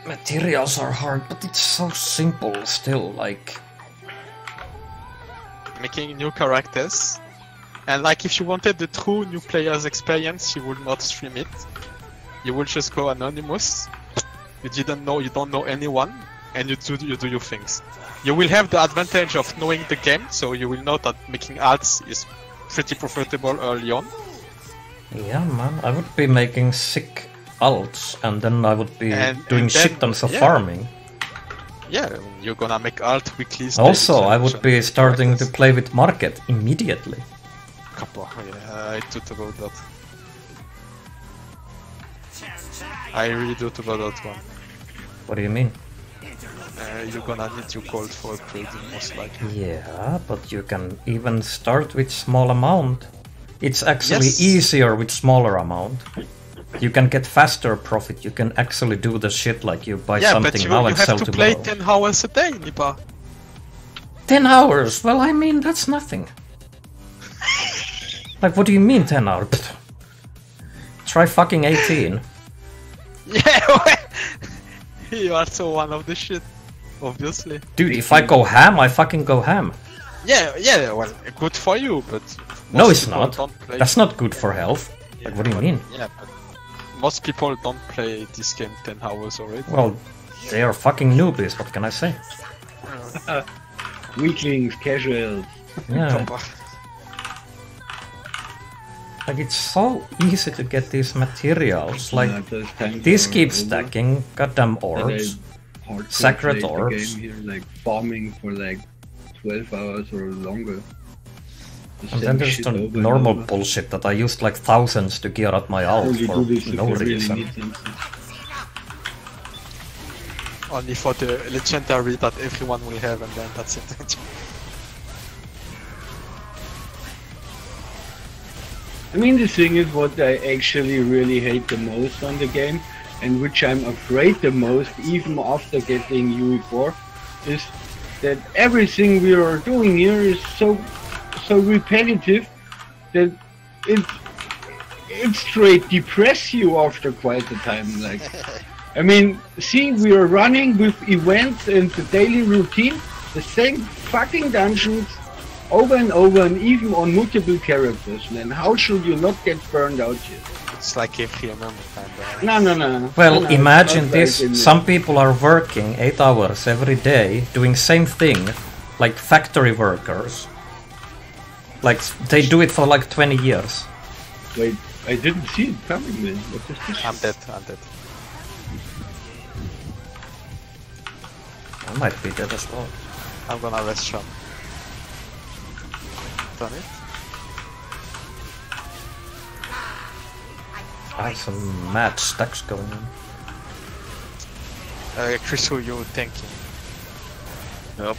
Materials are hard, but it's so simple still, like... making new characters. And like if you wanted the true new player's experience, you would not stream it. You would just go anonymous. You don't know anyone, and you do your things. You will have the advantage of knowing the game, so you will know that making alts is pretty profitable early on. Yeah, man, I would be making sick alts, and then I would be doing and shit then- tons of yeah. farming. Yeah, you're gonna make alt weekly. Also, I would be starting to play with market immediately. Yeah, I thought about that. I really thought about that one. What do you mean? You're gonna need your gold for upgrading most likely. Yeah, but you can even start with small amount. It's actually Yes. easier with smaller amount. You can get faster profit, you can actually do the shit like you buy Yeah, something but you now and have sell to tomorrow. play 10 hours a day, Nipa. 10 hours? Well, I mean, that's nothing. Like, what do you mean 10 hours? Pfft. Try fucking 18. Yeah, you are so one of the shit, obviously. Dude, if I go ham, I fucking go ham. Yeah, well, good for you, but... No, most it's people not. don't play- That's not good for health. Like, what do you mean? Yeah, but most people don't play this game 10 hours already. Well, they are fucking newbies, what can I say? Weaklings, casuals. Yeah. Like, it's so easy to get these materials. Like, those times these are keep over. stacking, goddamn And orbs. I hardcore Sacred played the orbs. game here, like farming for like 12 hours or longer. The And same then there's shit the over and normal over. bullshit that I used like thousands to gear up my alt Only for do this if no you really reason. need something. Only for the legendary that everyone will have, and then that's it. I mean, the thing is what I actually really hate the most on the game, and which I'm afraid the most, even after getting UE4, is that everything we are doing here is so repetitive that it straight depress you after quite a time. Like, I mean, see, we are running with events and the daily routine, the same fucking dungeons over and over, and even on multiple characters, man. How should you not get burned out here? It's like every MMO kinda. No. Well, No, imagine not this. like in the- Some people are working 8 hours every day doing same thing, like factory workers. Like, they do it for like 20 years. Wait, I didn't see it coming, man. What is this? I'm dead. I might be dead as well. I'm gonna rest Sean. Done it? I have some mad stacks going on. Chris, who you thinking? Yep.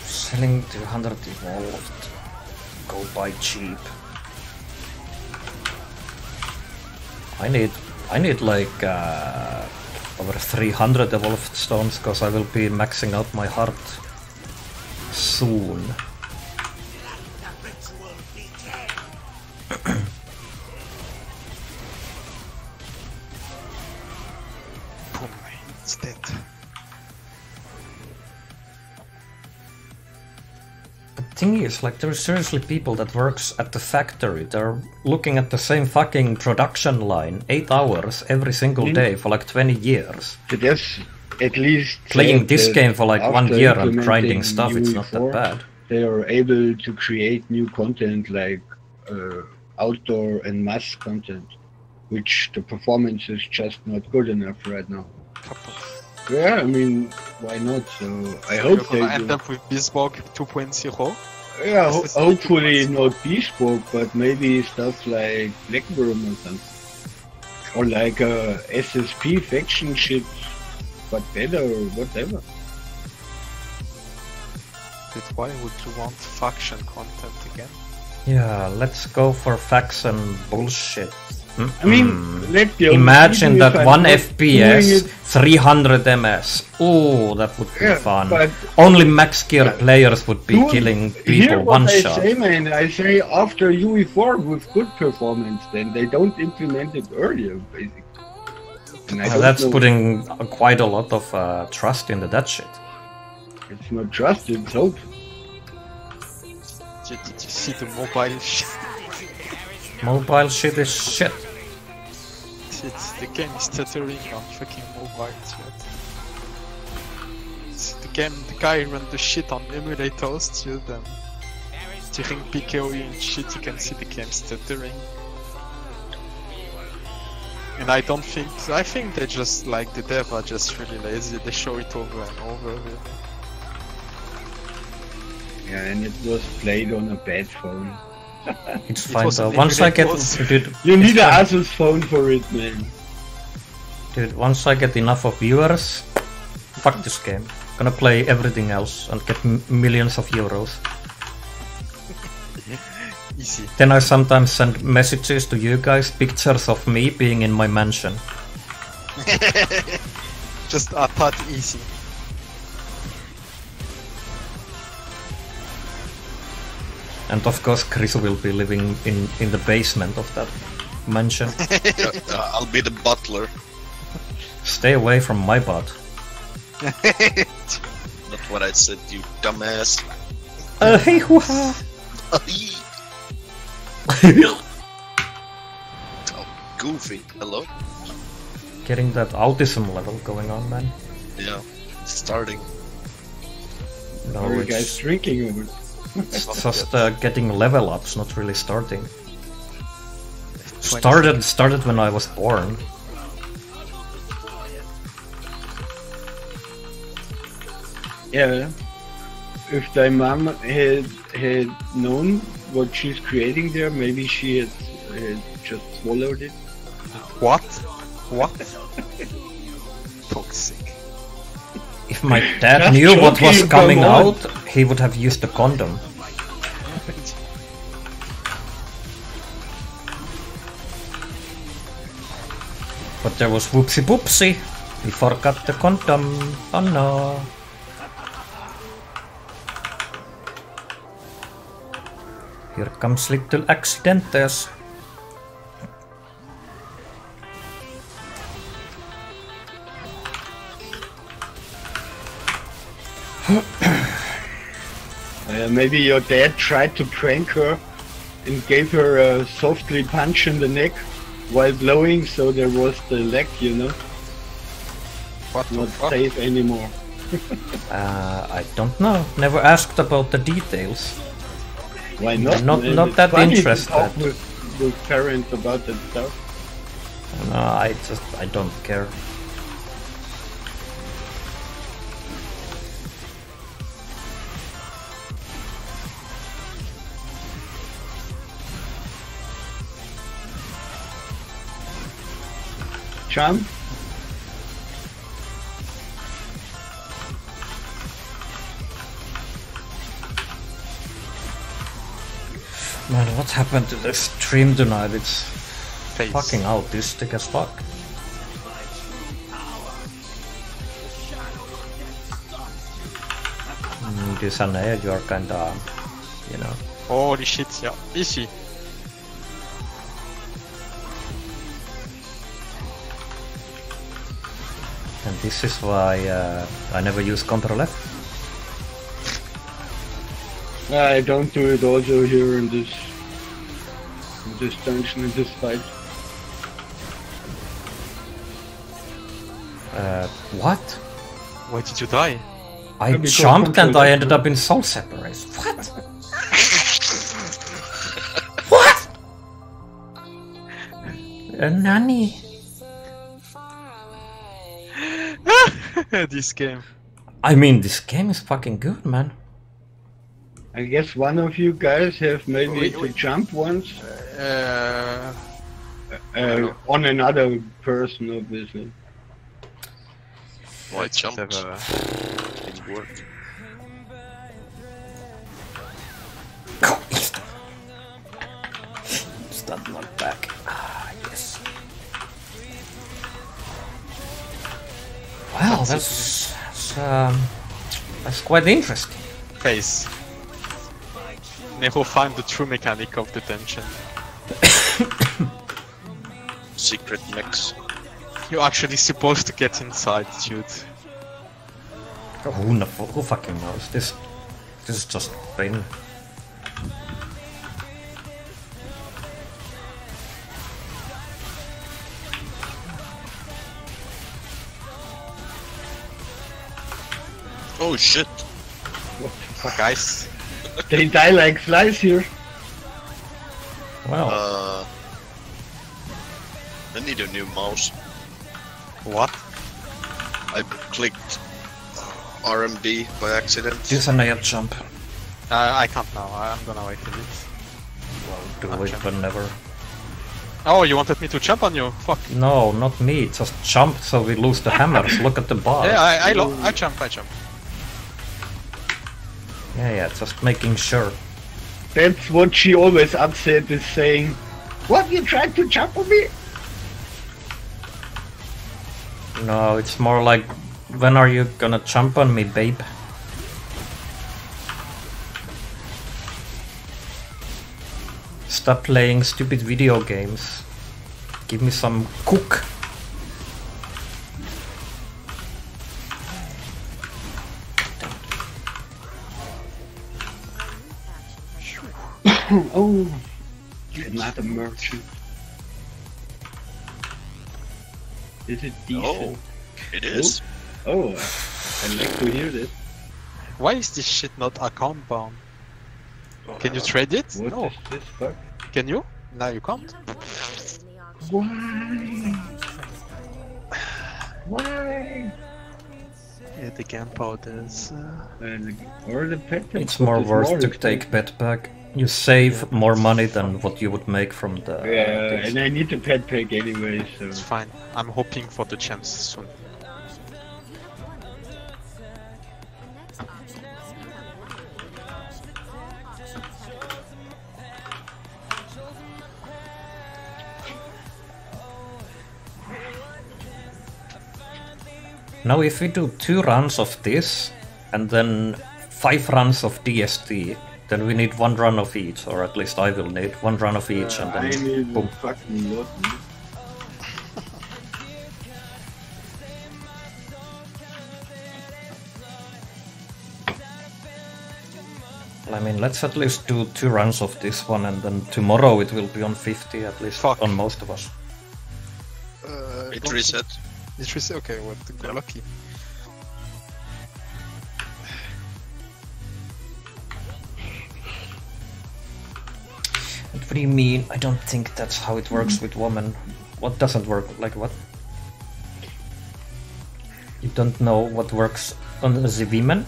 Selling 200 evolved. Go buy cheap. I need like over 300 evolved stones because I will be maxing out my heart soon. Thing is, like, there's seriously people that works at the factory. They're looking at the same fucking production line 8 hours every single day for like 20 years. But that's at least Playing this game for like 1 after year and implementing grinding stuff, it's not that UE4, bad. They are able to create new content like outdoor and mass content, which the performance is just not good enough right now. Yeah, I mean, why not? So I hope they You're gonna end do. up with Bespoke 2.0. Yeah, This is hopefully 2.0. not bespoke, but maybe stuff like Blackburn or something. Or like SSP faction shit, but better or whatever. But why would you want faction content again? Yeah, let's go for faction bullshit. I mean, let the Imagine even if that I'm 1 not FPS, doing it- 300 MS. Oh, that would be Yeah, fun. but- Only max gear players would be Do- killing Hear people what one I shot. say, man. I say after UE4 with good performance, then they don't implement it earlier, basically. And I don't That's know. putting quite a lot of trust into that shit. It's not trust, it's hope. Did you see the mobile shit? Mobile shit is shit. The game is stuttering on fucking mobile yet. The guy ran the shit on emulators, dude, and during PKOE and shit you can see the game stuttering. And I think they just, like, the dev are just really lazy, they show it over and over, really. Yeah, and it was played on a bad phone. It's It fine was though. an Once I get, emulator. dude, You it's need an fine. Asus phone for it, man. Dude, once I get enough of viewers, fuck this game. Gonna play everything else and get millions of euros. Easy. Then I sometimes send messages to you guys, pictures of me being in my mansion. Just a thought easy. And of course Chris will be living in the basement of that mansion. I'll be the butler. Stay away from my butt. Not what I said, you dumbass. Hey hoo-ha! Oh, goofy. Hello? Getting that autism level going on, man. Yeah, starting. No, Are you guys it's drinking over? just getting level ups, not really starting. Started when I was born. Yeah. If thy mom had known what she's creating there, maybe she had just swallowed it. What? What? Toxic. If my dad Just knew what was joking, coming come on. out, he would have used a condom. But there was whoopsie poopsie. We forgot the condom. Oh no. Here comes little accidentes. Maybe your dad tried to prank her and gave her a softly punch in the neck while blowing, so there was the leg, you know, What the not fuck? safe anymore. I don't know. Never asked about the details. Why not? Not- man? not It's that funny to interested. talk with parents about that stuff. No, I don't care. Charm? Man, what happened to the stream tonight? It's Face. fucking autistic as fuck. Disane, you are kinda, you know. Holy shit, yeah. Easy. And this is why I never use Ctrl F. I don't do it also here in this dungeon, in this fight. What? Why did you die? I Maybe jumped control and I that ended too. up in soul separation. What? What? Nani? This game. I mean, this game is fucking good, man. I guess one of you guys have maybe Wait, to wait. jump once No. on another person, obviously. Why jumped? Have a- Didn't work. Go, Stand not back. Ah, yes. Wow, that's quite interesting. Face. Never find the true mechanic of the tension. Secret mix. You're actually supposed to get inside, dude. Who fucking knows? This is just pain. Oh shit! Fuck, guys. They die like flies here. Well, I need a new mouse. What? I clicked RMD by accident. this an air jump. I can't now. I'm gonna wait a bit. Do I'll it jump. whenever. Oh, you wanted me to jump on you? Fuck. No, not me. Just jump so we lose the hammers. Look at the bar. Yeah, I jump. Yeah, just making sure. That's what she always upset is saying. What, you tried to jump on me? No, it's more like, when are you gonna jump on me, babe? Stop playing stupid video games. Give me some cook. Oh, another merchant. Is it decent? Oh, it is. Oh, I'd like to hear this. Why is this shit not account bound? Can you trade it? What No. is this fuck? Can you? No, you can't. Why? Why? Yeah, the gunpowders. Or the pet. It's more worth to expensive. take pet pack. You save more money than what you would make from the... Yeah, things. and I need the pet pack anyway, so. It's fine. I'm hoping for the chance soon. Now if we do 2 runs of this, and then 5 runs of DST, then we need 1 run of each, or at least I will need 1 run of each, and I then need boom. a fucking lot. Man. I mean, let's at least do 2 runs of this one, and then tomorrow it will be on 50, at least Fuck. on most of us. It reset. It reset. Okay, well, go lucky. What do you mean? I don't think that's how it works with women. What doesn't work? Like what? You don't know what works on the women?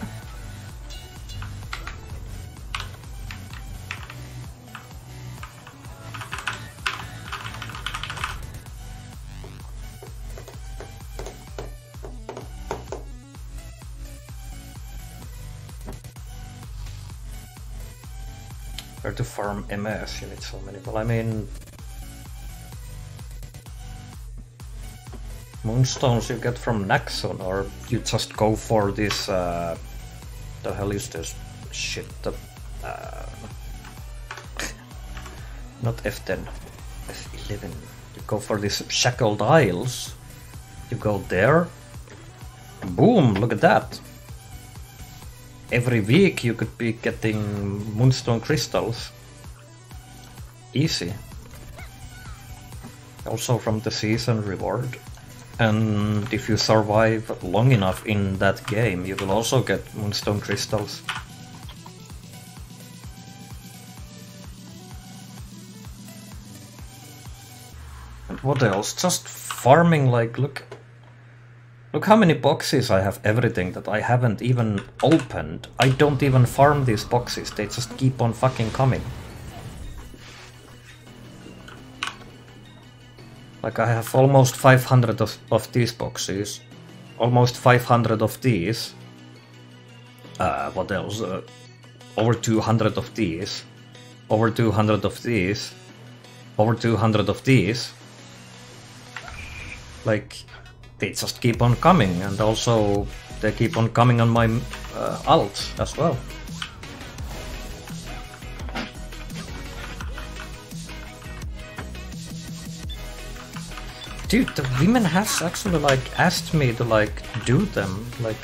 Where to farm MS? You need so many. Well, I mean, moonstones you get from Naxon, or you just go for this. The hell is this shit? The not F10, F11. You go for these shackled isles. You go there. Boom! Look at that. every week you could be getting moonstone crystals. Easy. Also from the season reward. And if you survive long enough in that game, you will also get moonstone crystals. And what else? Just farming, like, look how many boxes I have, everything that I haven't even opened. I don't even farm these boxes, they just keep on fucking coming. Like, I have almost 500 of these boxes, almost 500 of these, what else, over 200 of these, over 200 of these, over 200 of these. Like, they just keep on coming, and also they keep on coming on my alt as well. Dude, the women has actually like asked me to like do them, like,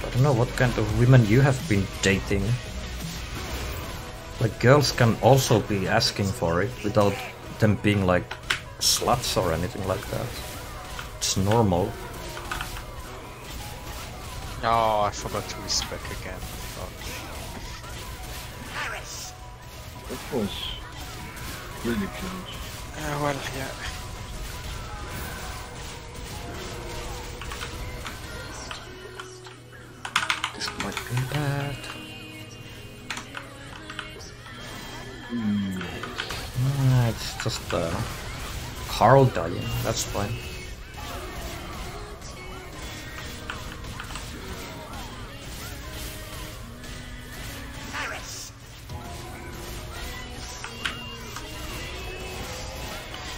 I don't know what kind of women you have been dating. Like, girls can also be asking for it without them being like sluts or anything like that. It's normal. Oh, I forgot to respec again. That was really close. Well, yeah. This might be bad. It's just Carl dying, that's fine.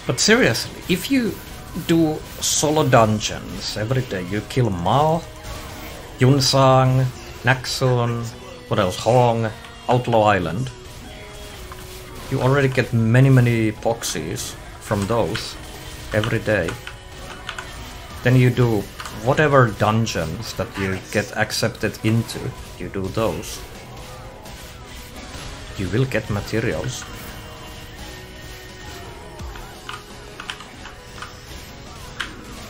But seriously, if you do solo dungeons every day, you kill Mao, Yunsang, Naxxon, what else, Hong, Outlaw Island, you already get many boxes from those every day. Then you do whatever dungeons that you get accepted into, you do those. You will get materials.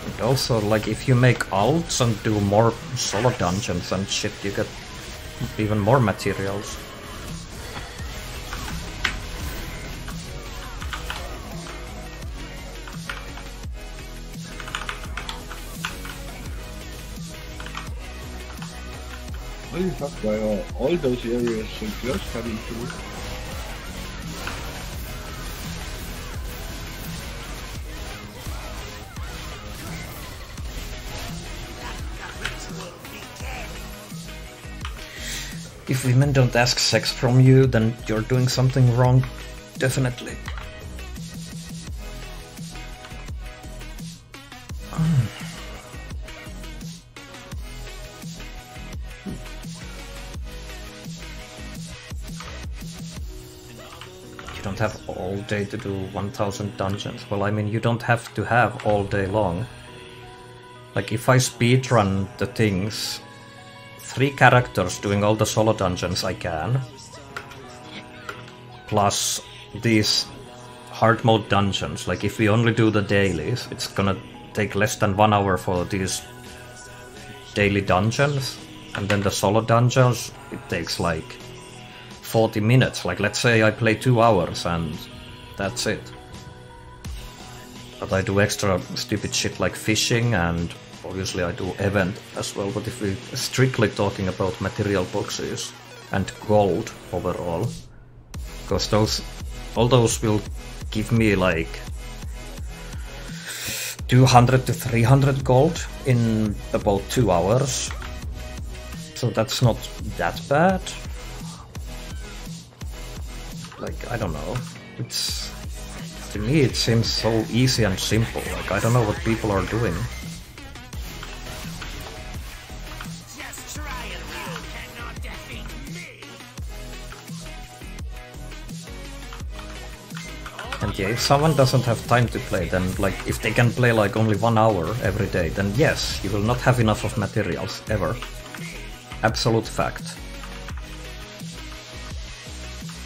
And also, like, if you make alts and do more solo dungeons and shit, you get even more materials. Holy fuck, why are all those areas so close coming through? If women don't ask sex from you, then you're doing something wrong. Definitely. You don't have all day to do 1000 dungeons. Well, I mean, you don't have to have all day long. Like, if I speedrun the things, 3 characters doing all the solo dungeons I can, plus these hard mode dungeons. Like, if we only do the dailies, it's gonna take less than 1 hour for these daily dungeons, and then the solo dungeons, it takes like 40 minutes. Like, let's say I play 2 hours and that's it. But I do extra stupid shit like fishing, and obviously I do event as well. But if we're strictly talking about material boxes and gold overall, because all those will give me like 200 to 300 gold in about 2 hours. So that's not that bad. Like, I don't know. It's, to me it seems so easy and simple. Like, I don't know what people are doing. And yeah, if someone doesn't have time to play, then like, if they can play like only 1 hour every day, then yes, you will not have enough of materials, ever. Absolute fact.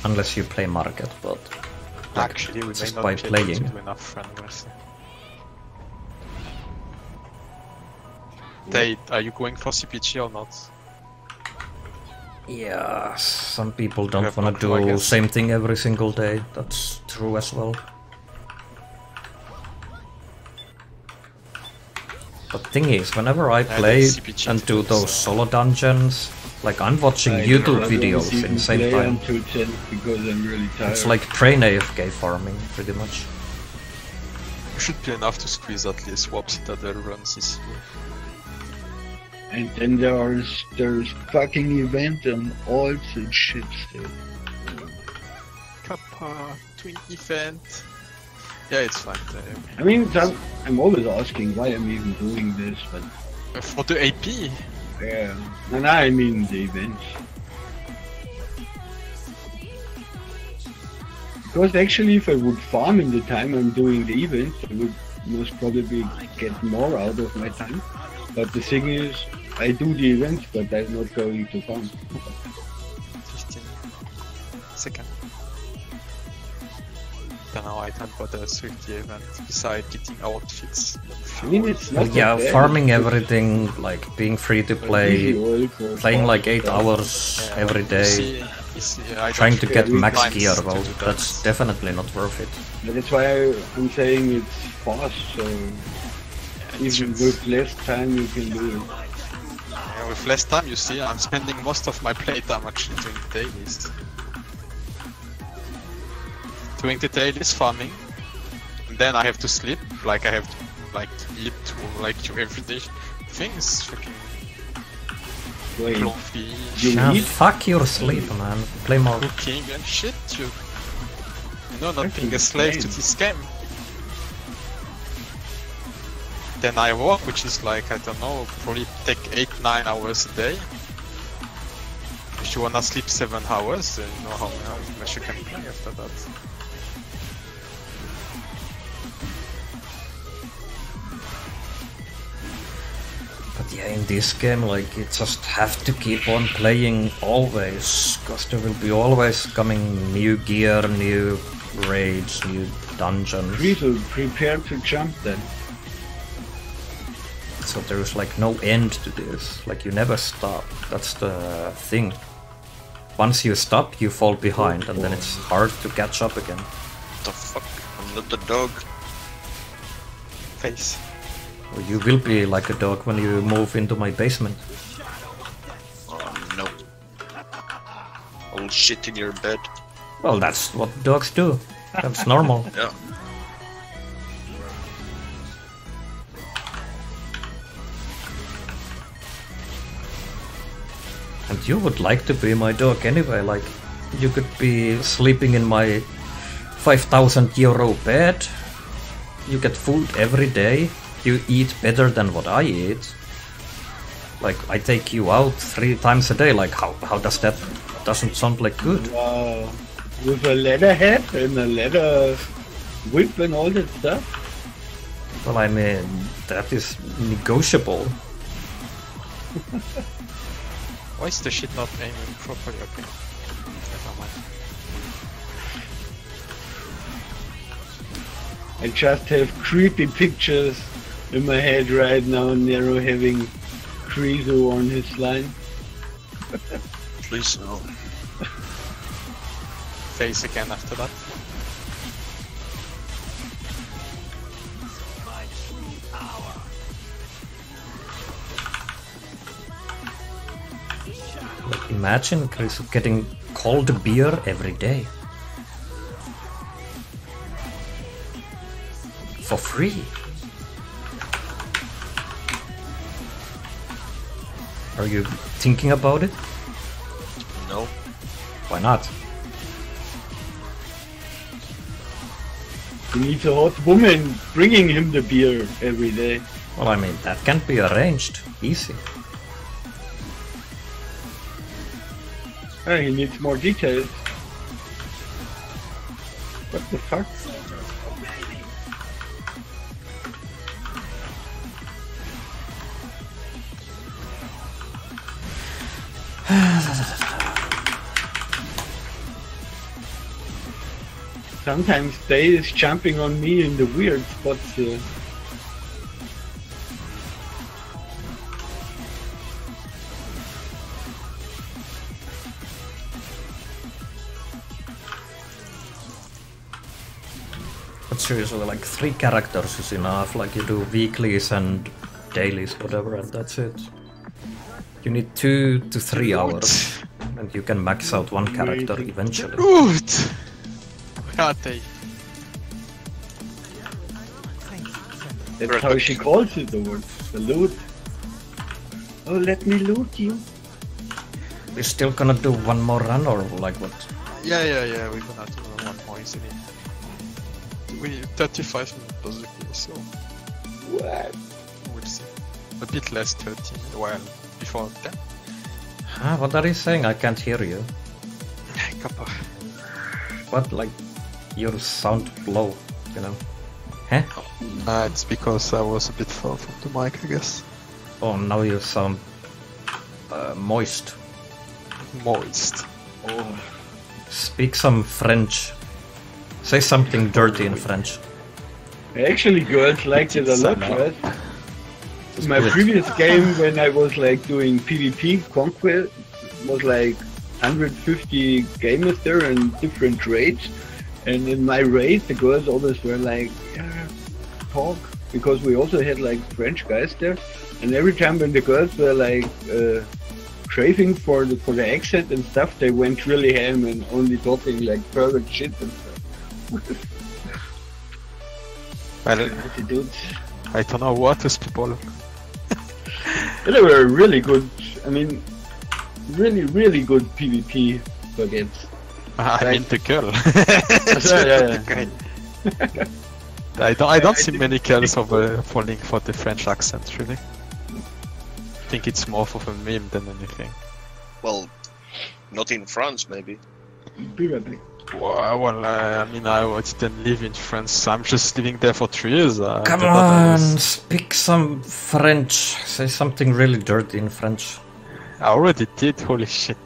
Unless you play market, but like, Actually, we may just not by be able playing. to do enough friendlies. Tate, are you going for CPG or not? Yeah, some people don't have want no to clue, I do guess. same thing every single day. That's true as well. But thing is, whenever I play CPG and do too, those so- solo dungeons, like I'm watching I YouTube rather videos even in the same play time. until 10 because I'm really tired. It's like brain AFK farming, pretty much. You should be enough to squeeze at least swap Citadel runs this year. And then there's fucking event and all that shit still. Kappa, twin event. Yeah, it's fine. I mean, I'm always asking why I'm even doing this, but For the AP, yeah. And I mean the events. Because actually, if I would farm in the time I'm doing the events, I would most probably get more out of my time. But the thing is, I do the events, but I'm not going to farm. 15 seconds. Then now I can bother with the event beside getting outfits. I mean, it's not Yeah, that bad, farming it's just everything, like being free to easy play, oil for playing like 8 stuff. hours every You day, see, I trying don't to get really max times gear, to well, do that. that's definitely not worth it. But that's why I'm saying it's fast, so even with less time you can do it. Yeah, with less time, you see, I'm spending most of my playtime actually doing the dailies. Doing the dailies, farming, and then I have to sleep. Like I have to eat to do everyday things. Fucking Wait, coffee, you Nah, eat? fuck your sleep, man. Play more. cooking and shit. You know, not being a slave to this game. Then I work, which is like, I don't know, probably take 8-9 hours a day. If you wanna sleep 7 hours, then you know how much you can play after that. But yeah, in this game, like, you just have to keep on playing always, because there will be always coming new gear, new raids, new dungeons. Friedel, prepare to jump then. So there's like no end to this, like you never stop, that's the thing. Once you stop, you fall behind, and then it's hard to catch up again. What the fuck? I'm not the dog. Face. Or you will be like a dog when you move into my basement. Oh no. I'll shit in your bed. Well, that's what dogs do. That's normal. Yeah. And you would like to be my dog anyway, like, you could be sleeping in my 5,000 euro bed, you get food every day, you eat better than what I eat. Like, I take you out 3 times a day, like, how does that, doesn't sound like good? Wow. With a leather hat and a leather whip and all that stuff? Well, I mean, that is negotiable. Why is the shit not aiming properly? Okay. Never mind. I just have creepy pictures in my head right now, Nero having Krizo on his line. Please no. Face again after that. Like, imagine Chris getting cold beer every day. For free. Are you thinking about it? No. Why not? He needs a hot woman bringing him the beer every day. Well, I mean, that can be arranged. Easy. He needs more details. What the fuck? Sometimes they is jumping on me in the weird spots here. But seriously, like 3 characters is enough. Like you do weeklies and dailies, whatever, and that's it. You need 2 to 3 hours, and you can max out 1 character eventually. Good! Where are they? That's how she calls it, the word. The loot. Oh, let me loot you. We're still gonna do 1 more run, or like what? Yeah, we're gonna do one more easily. We 35 minutes basically, so What? we'll see. A bit less 13, well, before 10. Huh? What are you saying? I can't hear you. Kappa. What? Like, your sound low, you know? Huh? It's because I was a bit far from the mic, I guess. Oh, now you sound moist. Moist. Oh. Speak some French. Say something dirty in French. Actually, girls liked it a lot, right? My previous game, when I was like doing PvP Conquest, was like 150 gamers there and different raids. And in my raid, the girls always were like, yeah, talk, because we also had like French guys there. And every time when the girls were like craving for the accent and stuff, they went really ham and only talking like perfect shit and stuff. Well, Dudes. I don't know what those people. They were really good. I mean, really good PvP baguettes. I mean the girl. Yeah. I don't see many girls over falling for the French accent, really. I think it's more of a meme than anything. Well, not in France, maybe. Be right back. Well, I mean, I didn't live in France. I'm just living there for 3 years. Come on, speak some French. Say something really dirty in French. I already did, holy shit.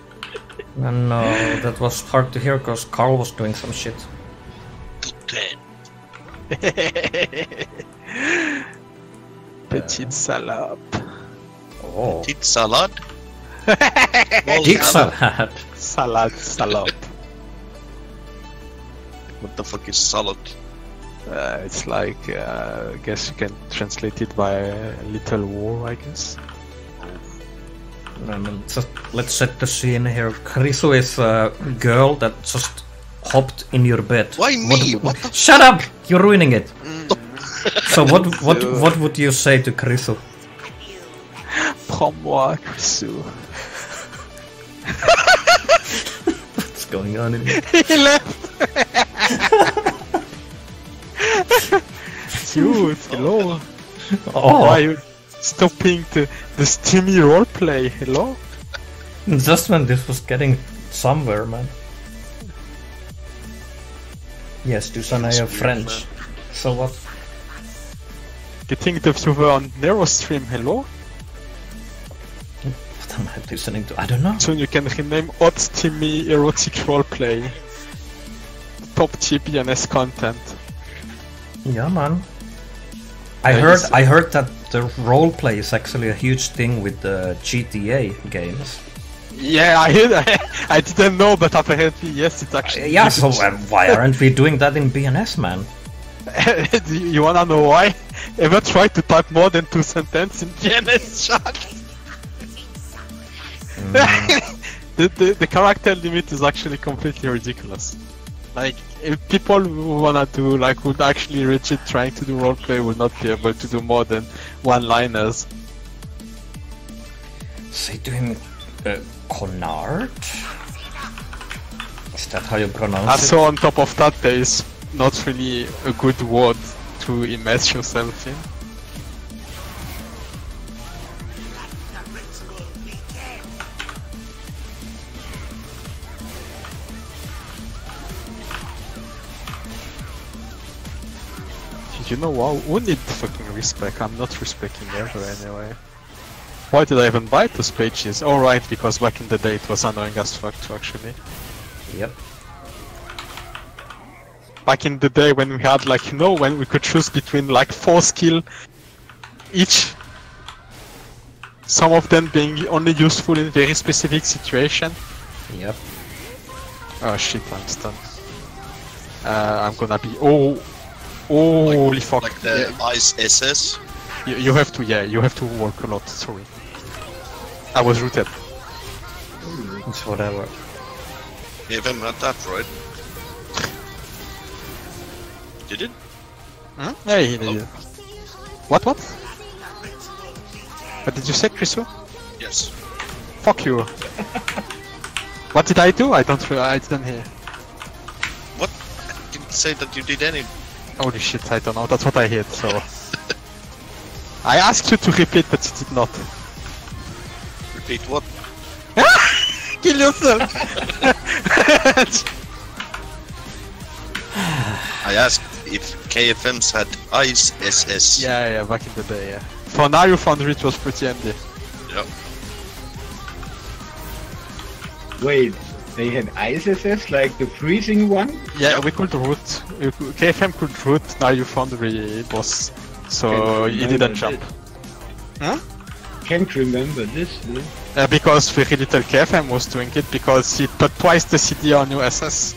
No, that was hard to hear because Carl was doing some shit. Petite salade. Oh. Tit salad? Dick salad. Salad. What the fuck is salad? It's like, I guess you can translate it by little war, I guess. I mean, just let's set the scene here. Krisu is a girl that just hopped in your bed. Why me? What the Shut up! You're ruining it. So what would you say to Krisu? Prends-moi, Krisu. What's going on in here? He left! Dude, hello. Oh, Why are you stopping the steamy roleplay? Hello? just when this was getting somewhere, man. Yes, do some of French. So what? Getting the viewer on Nero stream, hello? What am I listening to? I don't know. Soon you can rename hot steamy erotic roleplay. Top tier BNS content. Yeah, man. I heard that the roleplay is actually a huge thing with the GTA games. Yeah, I didn't know, but apparently yes, it's actually. Yeah, so why aren't we doing that in BNS, man? You wanna know why? Ever tried to type more than 2 sentences in BNS chat? The character limit is actually completely ridiculous. Like, if people who wanna do, like, would actually legit trying to do roleplay would not be able to do more than one-liners. Say to him, Connard? Is that how you pronounce it? So on top of that, there is not really a good word to immerse yourself in. You know what? Who needs fucking respect? I'm not respecting ever anyway. Why did I even buy those pages? Oh right, because back in the day it was annoying as fuck to actually. Yep. Back in the day when we had like, you know, when we could choose between like 4 skill each. Some of them being only useful in very specific situation. Yep. Oh shit, I'm stunned. I'm gonna be... Oh! Holy fuck. Like the Ice SS. You have to, yeah, you have to work a lot, sorry. I was rooted. It's whatever. KFM had that, right? Did it? Hmm? Yeah, he did. What? What did you say, Chriso? Yes. Fuck you. What did I do? I didn't hear. What? I didn't say that you did any. Holy shit, I don't know. That's what I heard, so... I asked you to repeat, but you did not. Repeat what? Kill yourself! I asked if KFMs had Ice SS. Yeah, back in the day, yeah. For now, you found it was pretty handy. Yeah. Wait, they had IceSS, like the freezing one? Yeah, we could root. KFM could root, now you found the boss. So you didn't jump. Huh? Can't remember this. Because very little KFM was doing it, because he put twice the CD on your SS.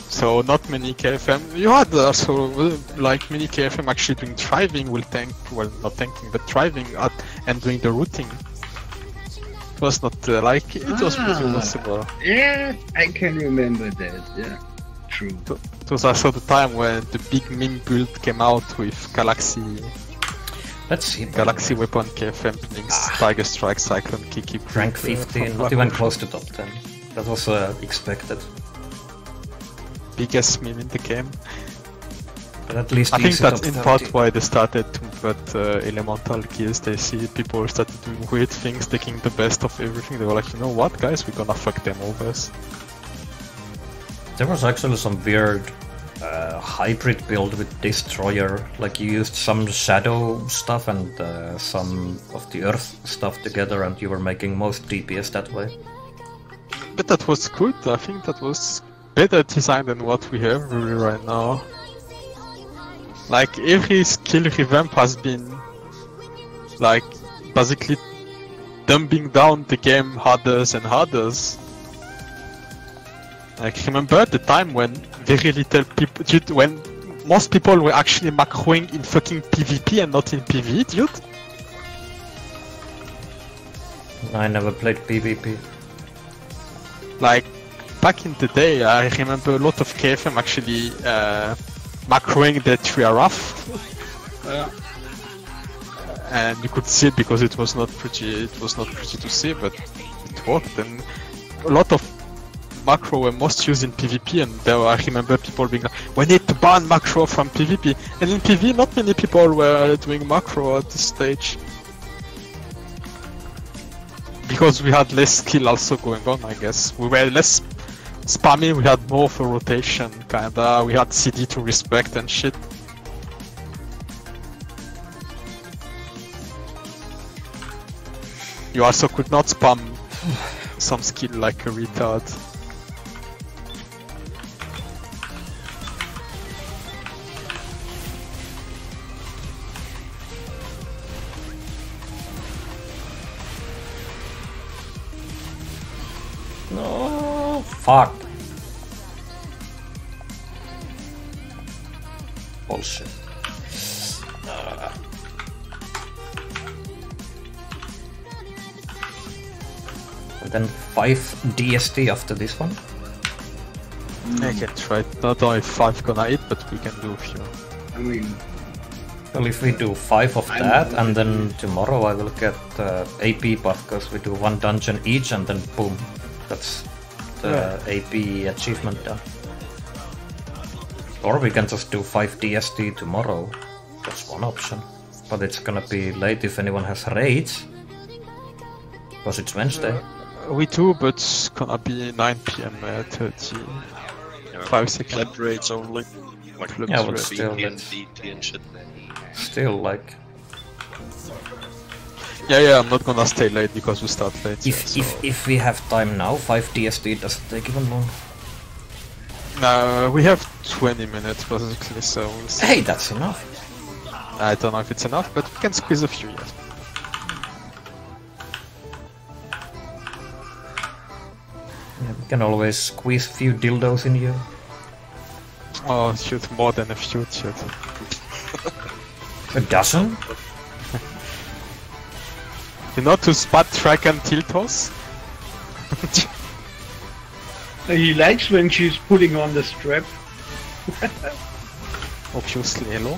So not many KFM. You had also like many KFM actually doing driving will tank, well not tanking but driving at and doing the routing. It was not like it was pretty possible. Yeah, I can remember that. Yeah, true. It was also the time when the big meme build came out with Galaxy. Let's see. Galaxy Weapon KFM Links, Tiger Strike, Cyclone, Kiki. Rank 15, not even close to top 10. That was expected. Biggest meme in the game. But at least I think that's in part 30. why they started to put elemental kills. They see people started doing weird things, taking the best of everything. They were like, you know what, guys, we're gonna fuck them over. There was actually some weird hybrid build with Destroyer. Like you used some shadow stuff and some of the earth stuff together, and you were making most DPS that way. But that was good. I think that was better design than what we have really right now. Like every skill revamp has been like basically dumbing down the game harder and harder. Like remember at the time when very little people, dude, when most people were actually macroing in fucking PvP and not in PvE, dude? I never played PvP. Like back in the day, I remember a lot of KFM actually macroing the Triaraf. And you could see it because it was not pretty to see, but it worked. And a lot of macro were most used in PvP, and there I remember people being like, we need to ban macro from PvP. And in PvE, not many people were doing macro at this stage. Because we had less skill also going on, I guess. We were less spammy, we had more of a rotation, kinda. We had CD to respect and shit. You also could not spam some skill like a retard. No, fuck. Bullshit. And then 5 DST after this one. I can try. Not only 5 gonna hit, but we can do a few. I mean, Well, if we do 5 of that, and then tomorrow I will get AP buff, because we do 1 dungeon each, and then boom, that's the AP achievement done. Or we can just do 5 DST tomorrow. That's one option. But it's gonna be late if anyone has raids. Because it's Wednesday. We do, but it's gonna be 9 PM 35 seconds. Flat rates only. Like Yeah, but ready. still, BT and it's DT and shit. still like Yeah, I'm not gonna stay late because we start late. if we have time now, 5 DST doesn't take even long. No, we have 20 minutes basically, so we'll see. Hey, that's enough. I don't know if it's enough, but we can squeeze a few, yes. Yeah, we can always squeeze a few dildos in you. Oh, shoot, more than a few, shoot. A dozen? You know to spot, track and tilt us? He likes when she's putting on the strap. Obviously, hello.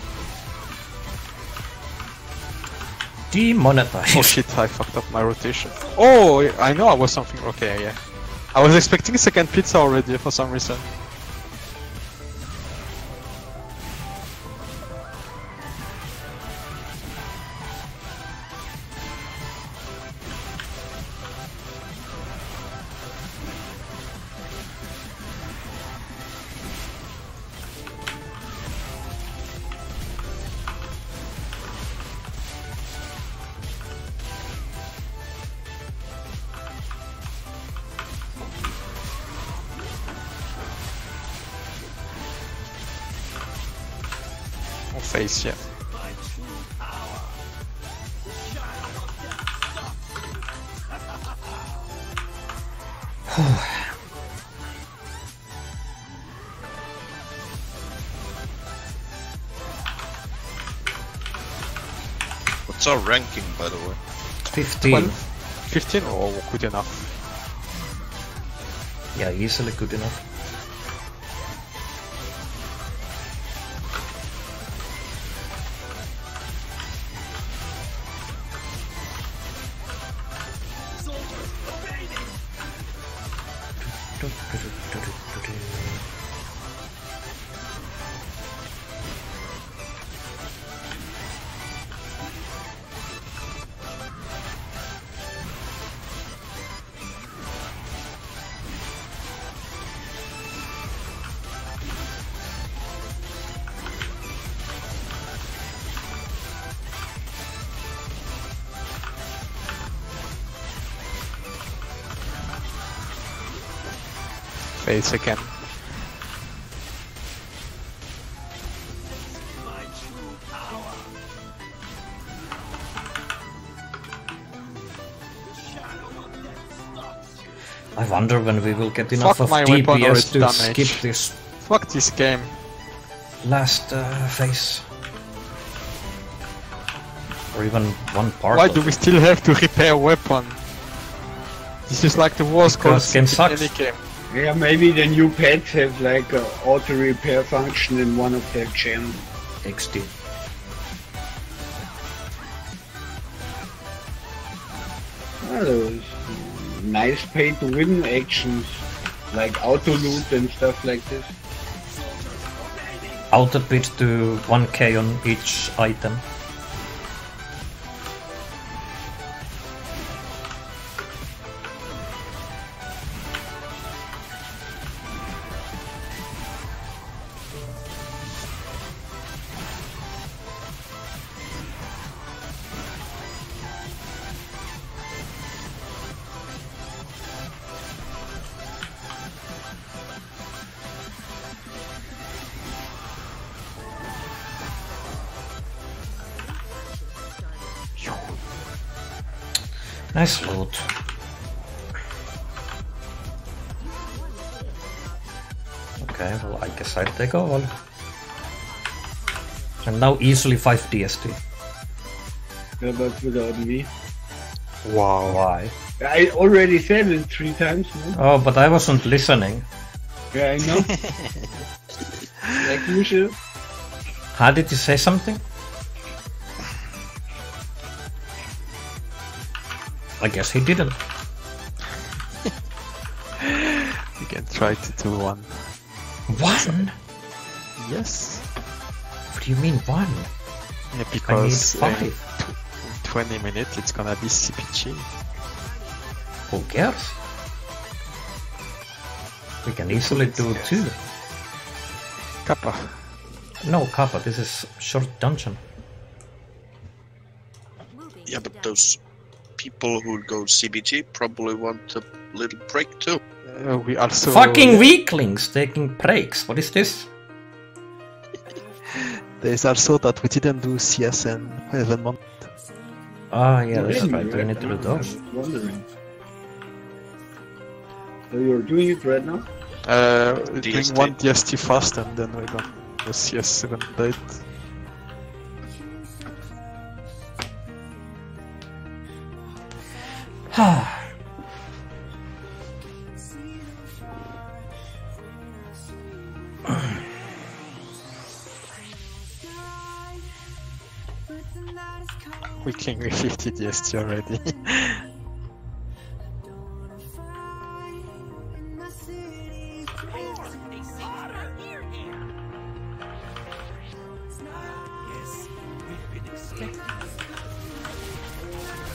Demonetized. Oh shit, I fucked up my rotation. Oh, I know I was something. Okay, yeah. I was expecting second pizza already for some reason. Face, yeah. What's our ranking, by the way? 15. 15? Oh, good enough. Yeah, easily good enough. Face again. I wonder when we will get enough Fuck of my weapon or DPS its to damage. skip this Fuck this game. last phase. Or even one part Why of do we still have to repair weapon? This is like the worst Because game concept in sucks. any game. Yeah, maybe the new pads have like a auto repair function in one of their gens. XD. Oh, those nice pay to win actions like auto loot and stuff like this. Auto bid to 1k on each item. Nice loot. Okay, well I guess I'll take all. And now easily 5 DST. Yeah, but without me. Wow. Why? I already said it 3 times, no? Oh, but I wasn't listening. Yeah, I know. Like usual. How did you say something? I guess he didn't. We can try to do one. One? Yes. What do you mean one? Yeah, because I need 5. in 20 minutes it's gonna be CPG. Who cares? We can easily do 2. Kappa. No, Kappa, this is short dungeon. Yeah, but those people who go CBT probably want a little break too. We also... Fucking weaklings taking breaks, what is this? There's also that we didn't do CS and Heaven. Ah, yeah, that's Really? right, we need to do those. I was wondering. So you're doing it right now? Doing DST. one DST fast and then we don't do CS 7 date. We can with 50 DST already.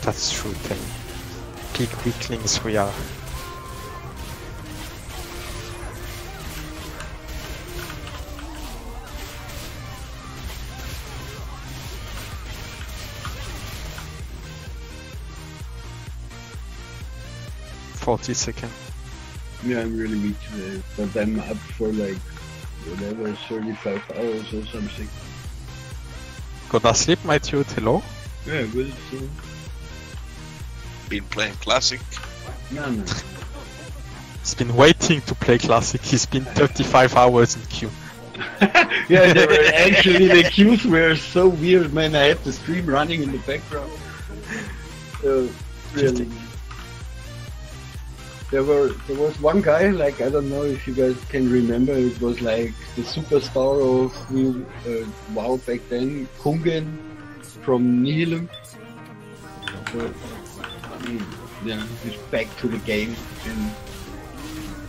That's true, Feng. Peak weaklings we are. Seconds. Yeah, I'm really weak today, but I'm up for like whatever 35 hours or something. Gonna sleep, my dude, hello? Yeah, will soon. Been playing Classic. No. He's been waiting to play Classic, he's been 35 hours in queue. Yeah, they were actually the queues were so weird, man. I had the stream running in the background. Really. There was one guy, like, I don't know if you guys can remember, it was like the superstar of WoW back then, Kungen from Nihilum. So, yeah, he's back to the game, and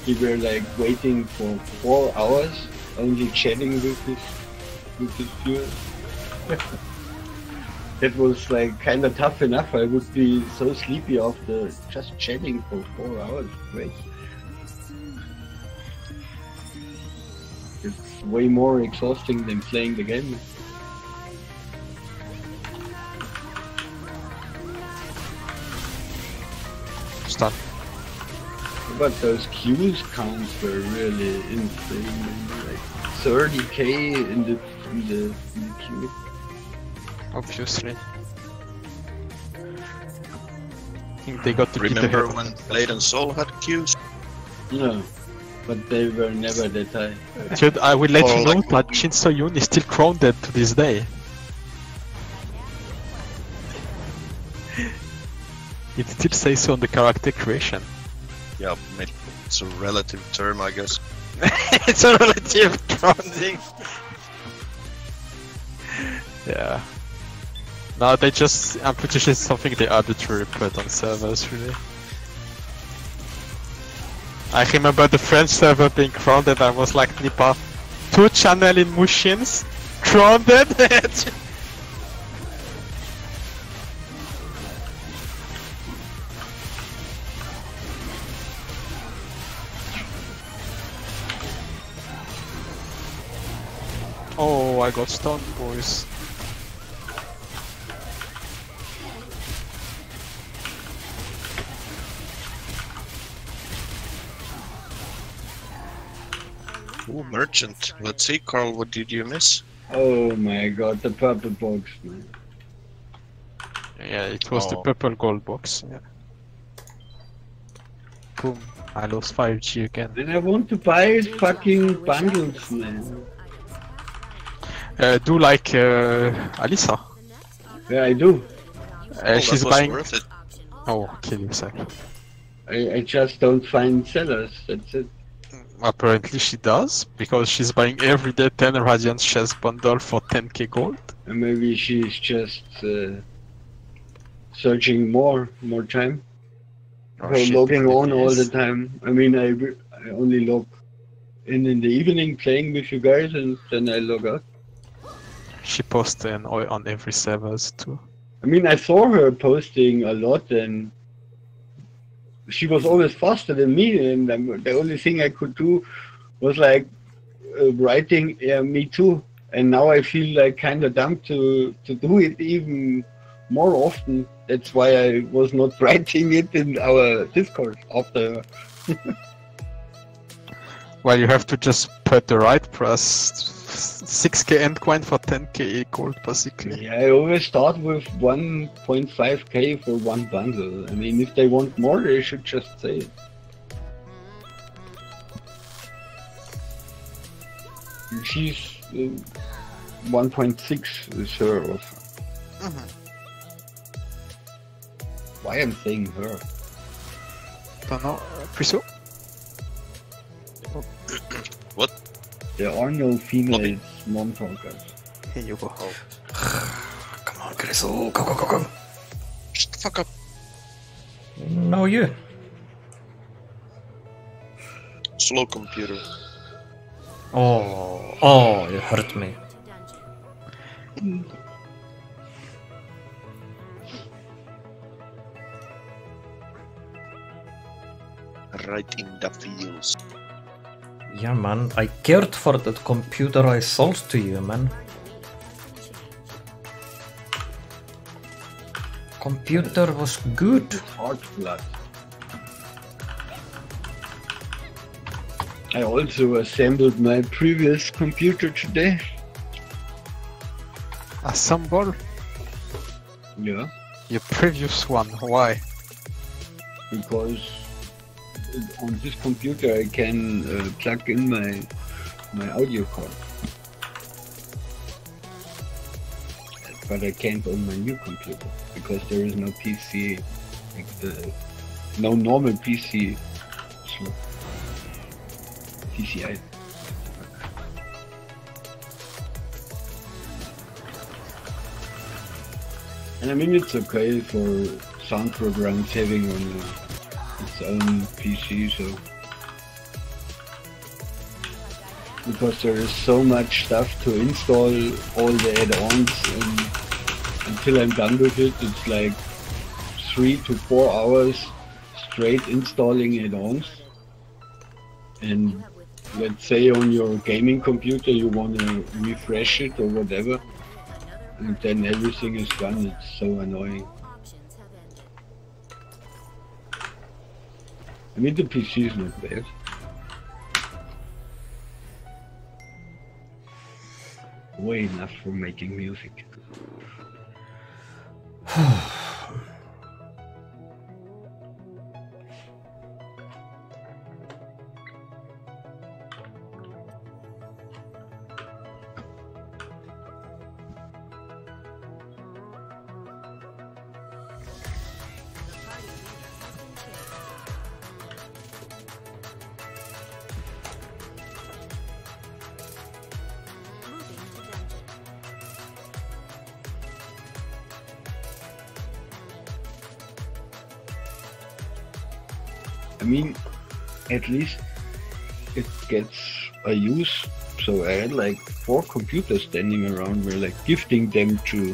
we were like waiting for 4 hours, only chatting with his viewers. That was like kind of tough enough. I would be so sleepy after just chatting for 4 hours. Great. It's way more exhausting than playing the game. Stun. But those queues counts were really insane. Like 30k in the queue. Obviously. I think they got to keep Remember ahead. when Blade and Soul had queues? No, but they were never that high. Dude, I will let Or you know like- that Shinso Yun is still grounded to this day. It still says so on the character creation. Yeah, maybe it's a relative term, I guess. It's a relative grounding. Yeah. No, they just, I'm pretty sure it's something they arbitrarily put on servers, really. I remember the French server being grounded, I was like, Nipa, 2 channel in Mushins, grounded. Oh, I got stunned, boys. Ooh, Merchant. Let's see, Carl, what did you miss? Oh my god, the purple box, man. Yeah, it was the Oh. purple gold box, yeah. Boom, I lost 5G again. And I want to buy fucking bundles, man. Do like Alisa. Yeah, I do. Oh, She's that was buying... worth it. Oh, kill yourself. I just don't find sellers, that's it. Apparently she does, because she's buying every day 10 Radiant chest bundle for 10k gold. And maybe she's just searching more time. Oh, Or shit, logging on all the yes. time. I mean, I only log in the evening playing with you guys, and then I log out. She posts on every servers too. I mean, I saw her posting a lot, and she was always faster than me, and the only thing I could do was like writing, yeah, me too, and now I feel like kind of dumb to do it even more often. That's why I was not writing it in our Discord after. Well, you have to just put the right press 6k endcoin for 10k gold, basically. Yeah, I always start with 1.5k for one bundle. I mean, if they want more, they should just say it. She's 1.6 is her offer. Why I'm saying her? Don't know. Priso? What? There are no female non-talkers. Here you go. Come on, Grizzle, go. Shut the fuck up. No, you. Slow computer. Oh, you hurt me. Right in the feels. Yeah, man, I cared for that computer I sold to you, man. Computer was good. Hard blood. I also assembled my previous computer today. Assemble? Yeah. Your previous one, why? Because on this computer I can plug in my audio card. But I can't on my new computer because there is no PC, no normal PC slot. PCI. And I mean, it's okay for sound programs having on its own PC, so because there is so much stuff to install, all the add-ons, and until I'm done with it, it's like 3 to 4 hours straight installing add-ons. And let's say on your gaming computer you want to refresh it or whatever, and then everything is gone. It's so annoying. I mean, the PC is not bad. Way enough for making music. I mean, at least it gets a use. So I had like 4 computers standing around, where like gifting them to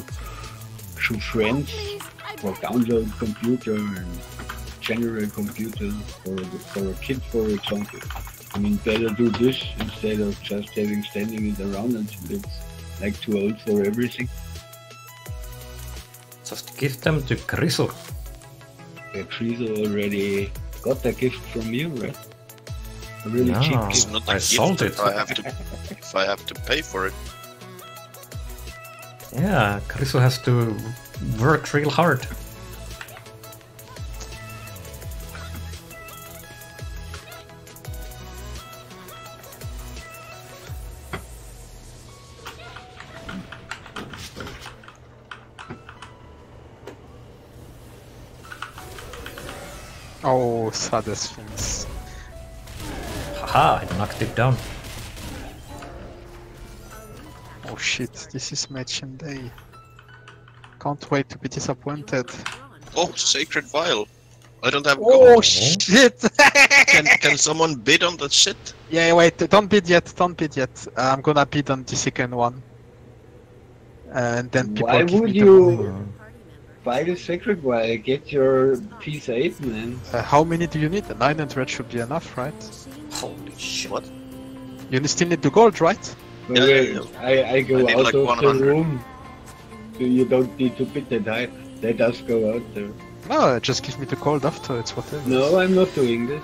friends for download computer and general computer for a kid, for example. I mean, better do this instead of just having standing it around until it's like too old for everything. Just give them to Grizzle. Grizzle already got a gift from you, right? A really cheap It's gift. not a I gift sold it. if I have to pay for it. Yeah, Grizzle has to work real hard. Oh, saddest things. Haha, I knocked it down. Oh shit, this is match and day. Can't wait to be disappointed. Oh, Sacred Vial. I don't have Oh gold. shit! Can someone bid on that shit? Yeah, wait, don't bid yet, don't bid yet. I'm gonna bid on the second one. And then people Why give would me the money. you buy the Sacred Vial? Get your piece 8, man. How many do you need? 900 should be enough, right? Holy shit. What? You still need the gold, right? But Yeah, wait, yeah. I go I need out like of 100. the room. So you don't need to bid that high. Let us go out there. No, just give me the gold after, it's whatever. No, I'm not doing this.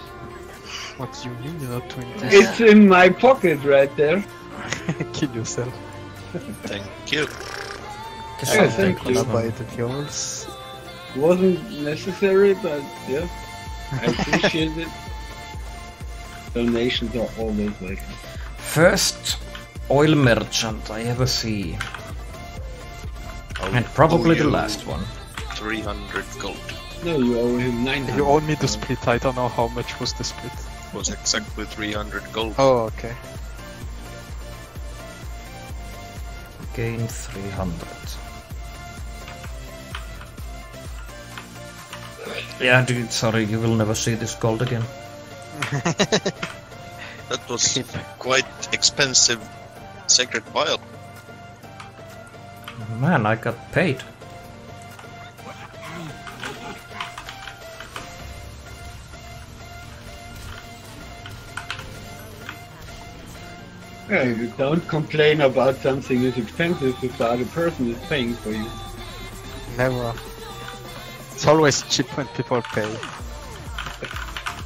What do you mean you're not doing this? It's in my pocket right there. Kill yourself. Thank you. Yeah, thank you. Gonna buy the girls. Wasn't necessary, but yeah, I appreciate it. Donations are always welcome. First oil merchant I ever see. And probably the last one. 300 gold. No, you owe him 900. You owe me the split, I don't know how much was the split. Was exactly 300 gold. Oh, okay. Gain 300. Yeah, dude, sorry, you will never see this gold again. That was quite expensive sacred vial. Man, I got paid. Yeah, you don't complain about something is expensive if the other person is paying for you. Never. It's always cheap when people pay.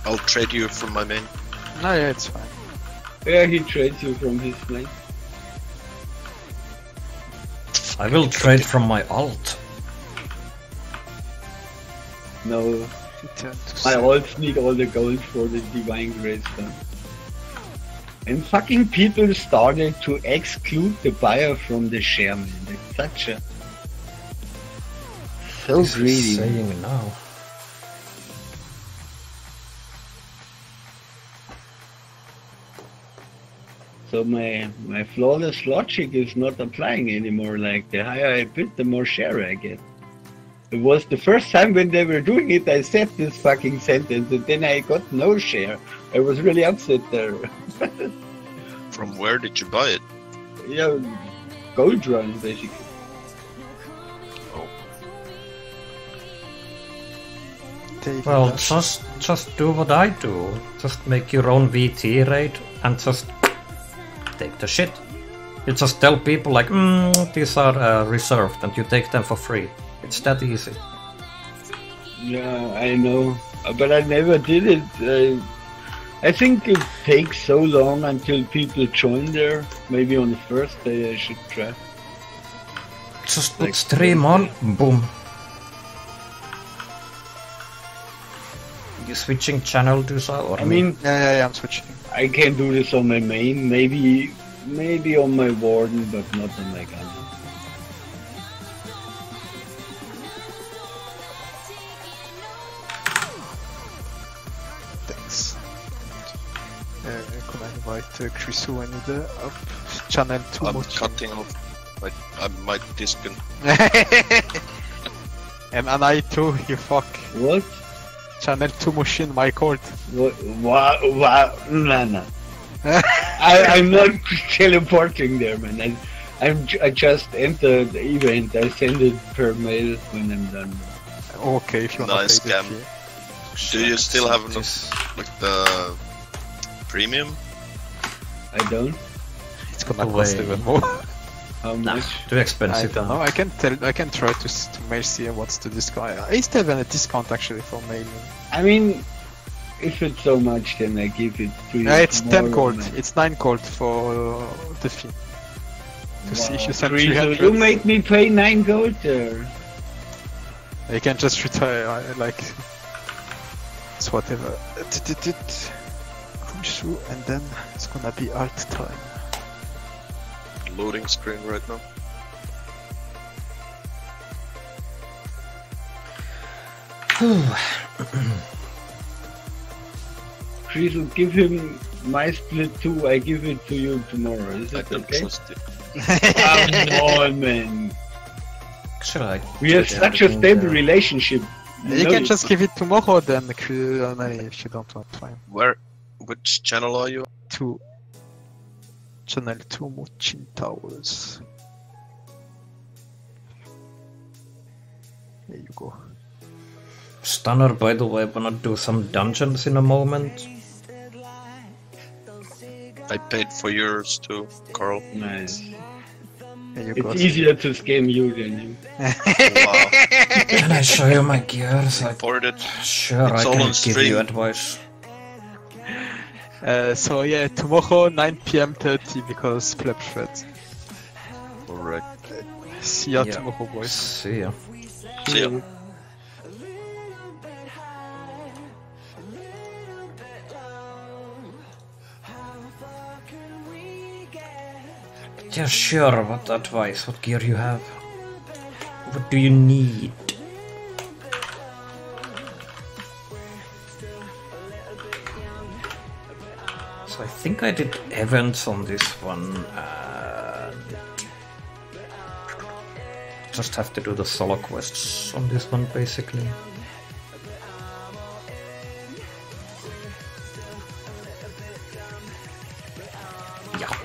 I'll trade you from my main. No, yeah, it's fine. Yeah, he trades you from his plane. I will trade from my alt. No, Return to my sell. alts need all the gold for the divine grace done. And fucking people started to exclude the buyer from the share, man. It's such a... So What is he greedy. saying now? So my flawless logic is not applying anymore. Like, the higher I bid, the more share I get. It was the first time when they were doing it, I said this fucking sentence, and then I got no share. I was really upset there. From where did you buy it? Yeah, gold run, basically. Take Well, it. just do what I do. Just make your own VT raid and just take the shit. You just tell people like, these are reserved, and you take them for free. It's that easy. Yeah, I know, but I never did it. I think it takes so long until people join there. Maybe on the first day I should try. Just put Like- stream on, boom. You switching channel to so or I mean, Yeah, I'm switching. I can do this on my main, maybe on my warden, but not on my gun. Thanks. Can I invite Chrisu and the up channel 2 I'm much. cutting off. I might disconnect. And I too, you fuck. What? Channel 2 machine, my cord. What? No. I'm not teleporting there, man. I just entered the event. I send it per mail when I'm done. Okay, if you want Nice to pay scam. the fee. Do you still have This- enough, like the premium? I don't. It's gonna No cost way. even more. How Nah, much? too I expensive. don't know. I can try to mail see what's the discount. I still have a discount actually for mailing. I mean, if it's so much, then I give it to you. It's 10 tomorrow, gold. man. It's 9 gold for the fee. To see if you send Frieza, 300. you make me pay 9 gold there. You can just retire, like... It's whatever. Kunshu, and then it's gonna be alt time. Loading screen right now. Frieza, give him my split too. I give it to you tomorrow. Is I it don't okay? trust it. Come on, man. Should I? We have check such a everything stable there? relationship. You know can it. just give it tomorrow then, if you don't want time. Which channel are you? To channel 2 Muchin Towers. There you go. Stunner, by the way, wanna do some dungeons in a moment. I paid for yours too, Carl. Nice. And you It's got easier to scam you than you. Wow. Can I show you my gears? Reported. Sure, It's I all can on give stream. you advice. So yeah, tomorrow 9 PM 30 because Flufferz. Correct. See ya Yeah. tomorrow, boys. See ya. See ya. Yeah, sure. What advice? What gear you have? What do you need? So I think I did events on this one. And just have to do the solo quests on this one, basically. Yeah.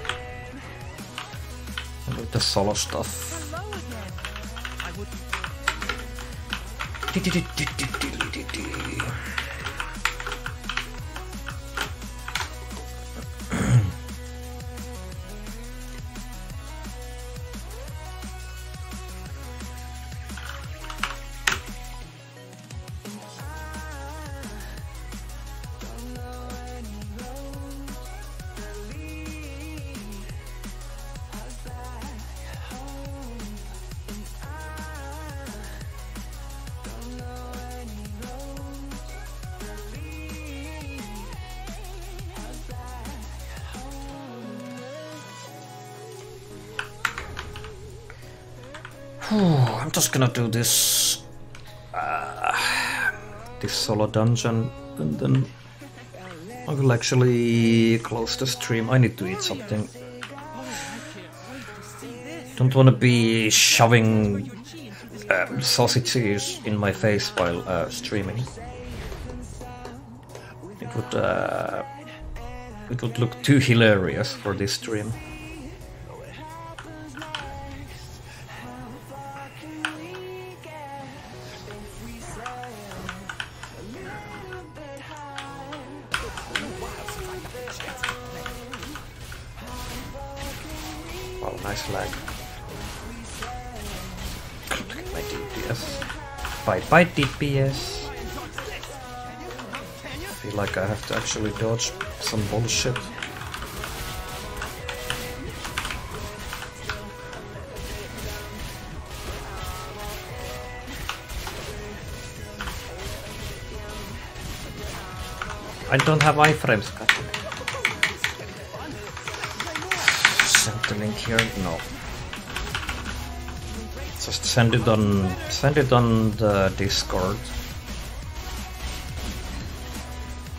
With the solo stuff. I'm just gonna do this this solo dungeon, and then I will actually close the stream. I need to eat something. Don't want to be shoving sausages in my face while streaming. It would look too hilarious for this stream. Wow, nice lag. My DPS. Bye DPS. I feel like I have to actually dodge some bullshit. I don't have iframes, cut. Send the link here? No. Just send it on the Discord.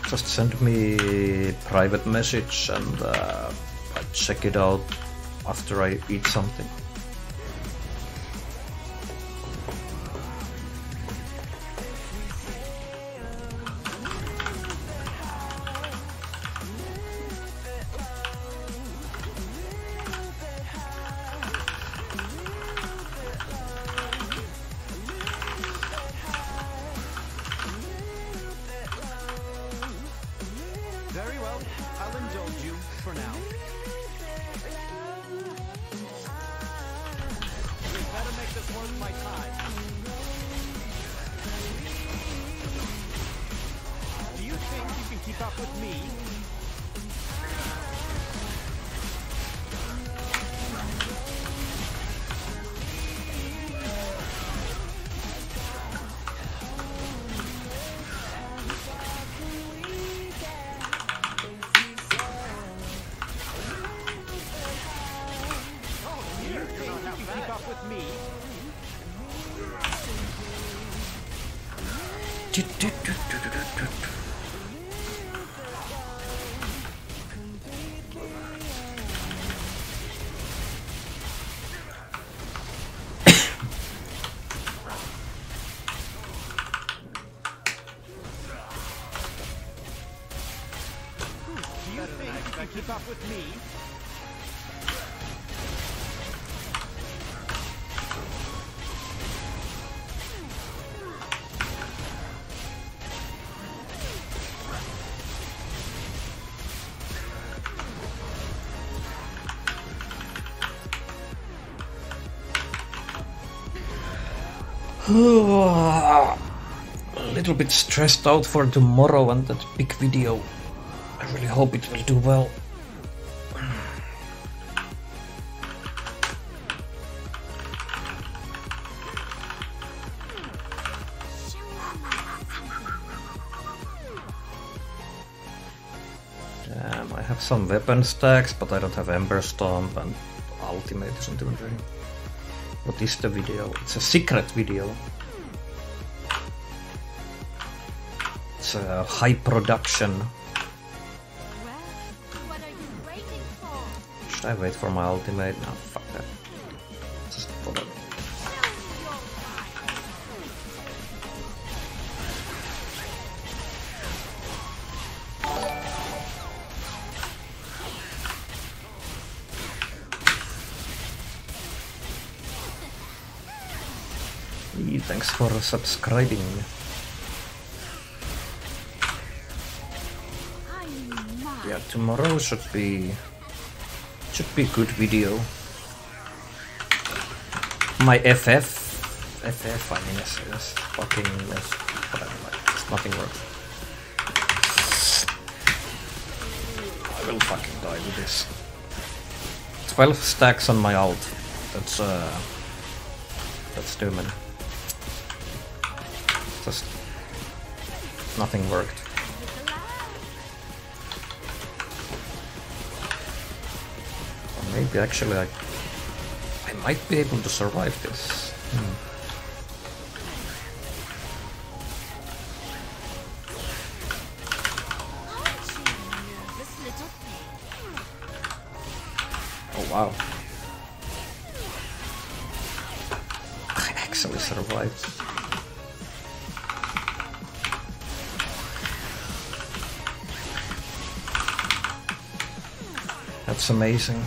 Just send me private message and I check it out after I eat something. Very well, I'll indulge you for now. We better make this worth my time. Do you think you can keep up with me? Keep up with me. A little bit stressed out for tomorrow and that big video. I really hope it will do well. Damn, I have some weapon stacks, but I don't have Ember Stomp and Ultimate isn't even ready. What is the video? It's a secret video. It's a high production. Well, what are you waiting for? Should I wait for my ultimate? No, fuck that. Just whatever. Hey, thanks for subscribing. Yeah, tomorrow should be a good video. My FF, I mean, yes, fucking, yes, whatever, like, it's nothing works. I will fucking die with this. 12 stacks on my ult. That's too many. Just nothing worked. Or maybe actually I might be able to survive this. Oh wow. I actually survived. That's amazing.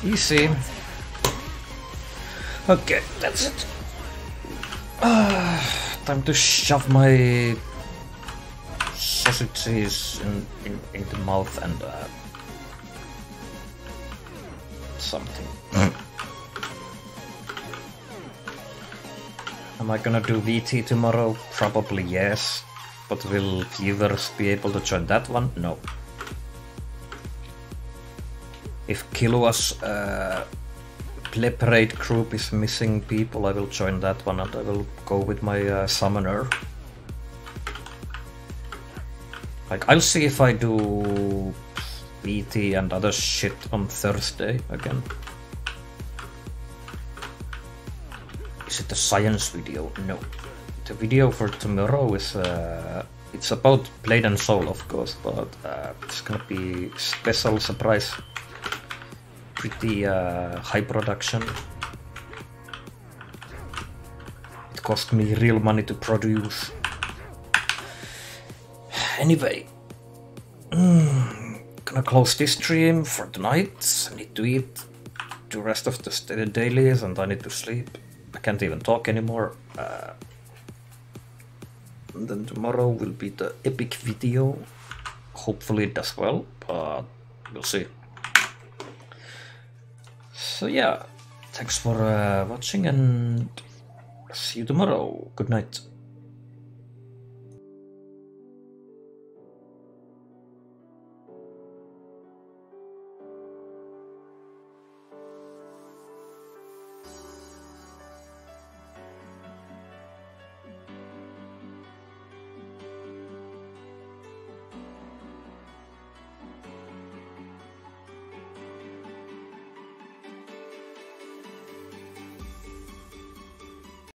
Easy. Okay, that's it. Time to shove my sausages in the mouth and something. Am I gonna do VT tomorrow? Probably yes. But will viewers be able to join that one? No. If Killua's pleb raid group is missing people, I will join that one and I will go with my summoner. Like, I'll see if I do VT and other shit on Thursday again. Is it a science video? No. The video for tomorrow is it's about Blade and Soul, of course, but it's gonna be special surprise. Pretty high production. It cost me real money to produce. Anyway, gonna close this stream for tonight. I need to eat the rest of the dailies and I need to sleep. I can't even talk anymore. And then tomorrow will be the epic video. Hopefully it does well, but we'll see. So yeah, thanks for watching and see you tomorrow. Good night.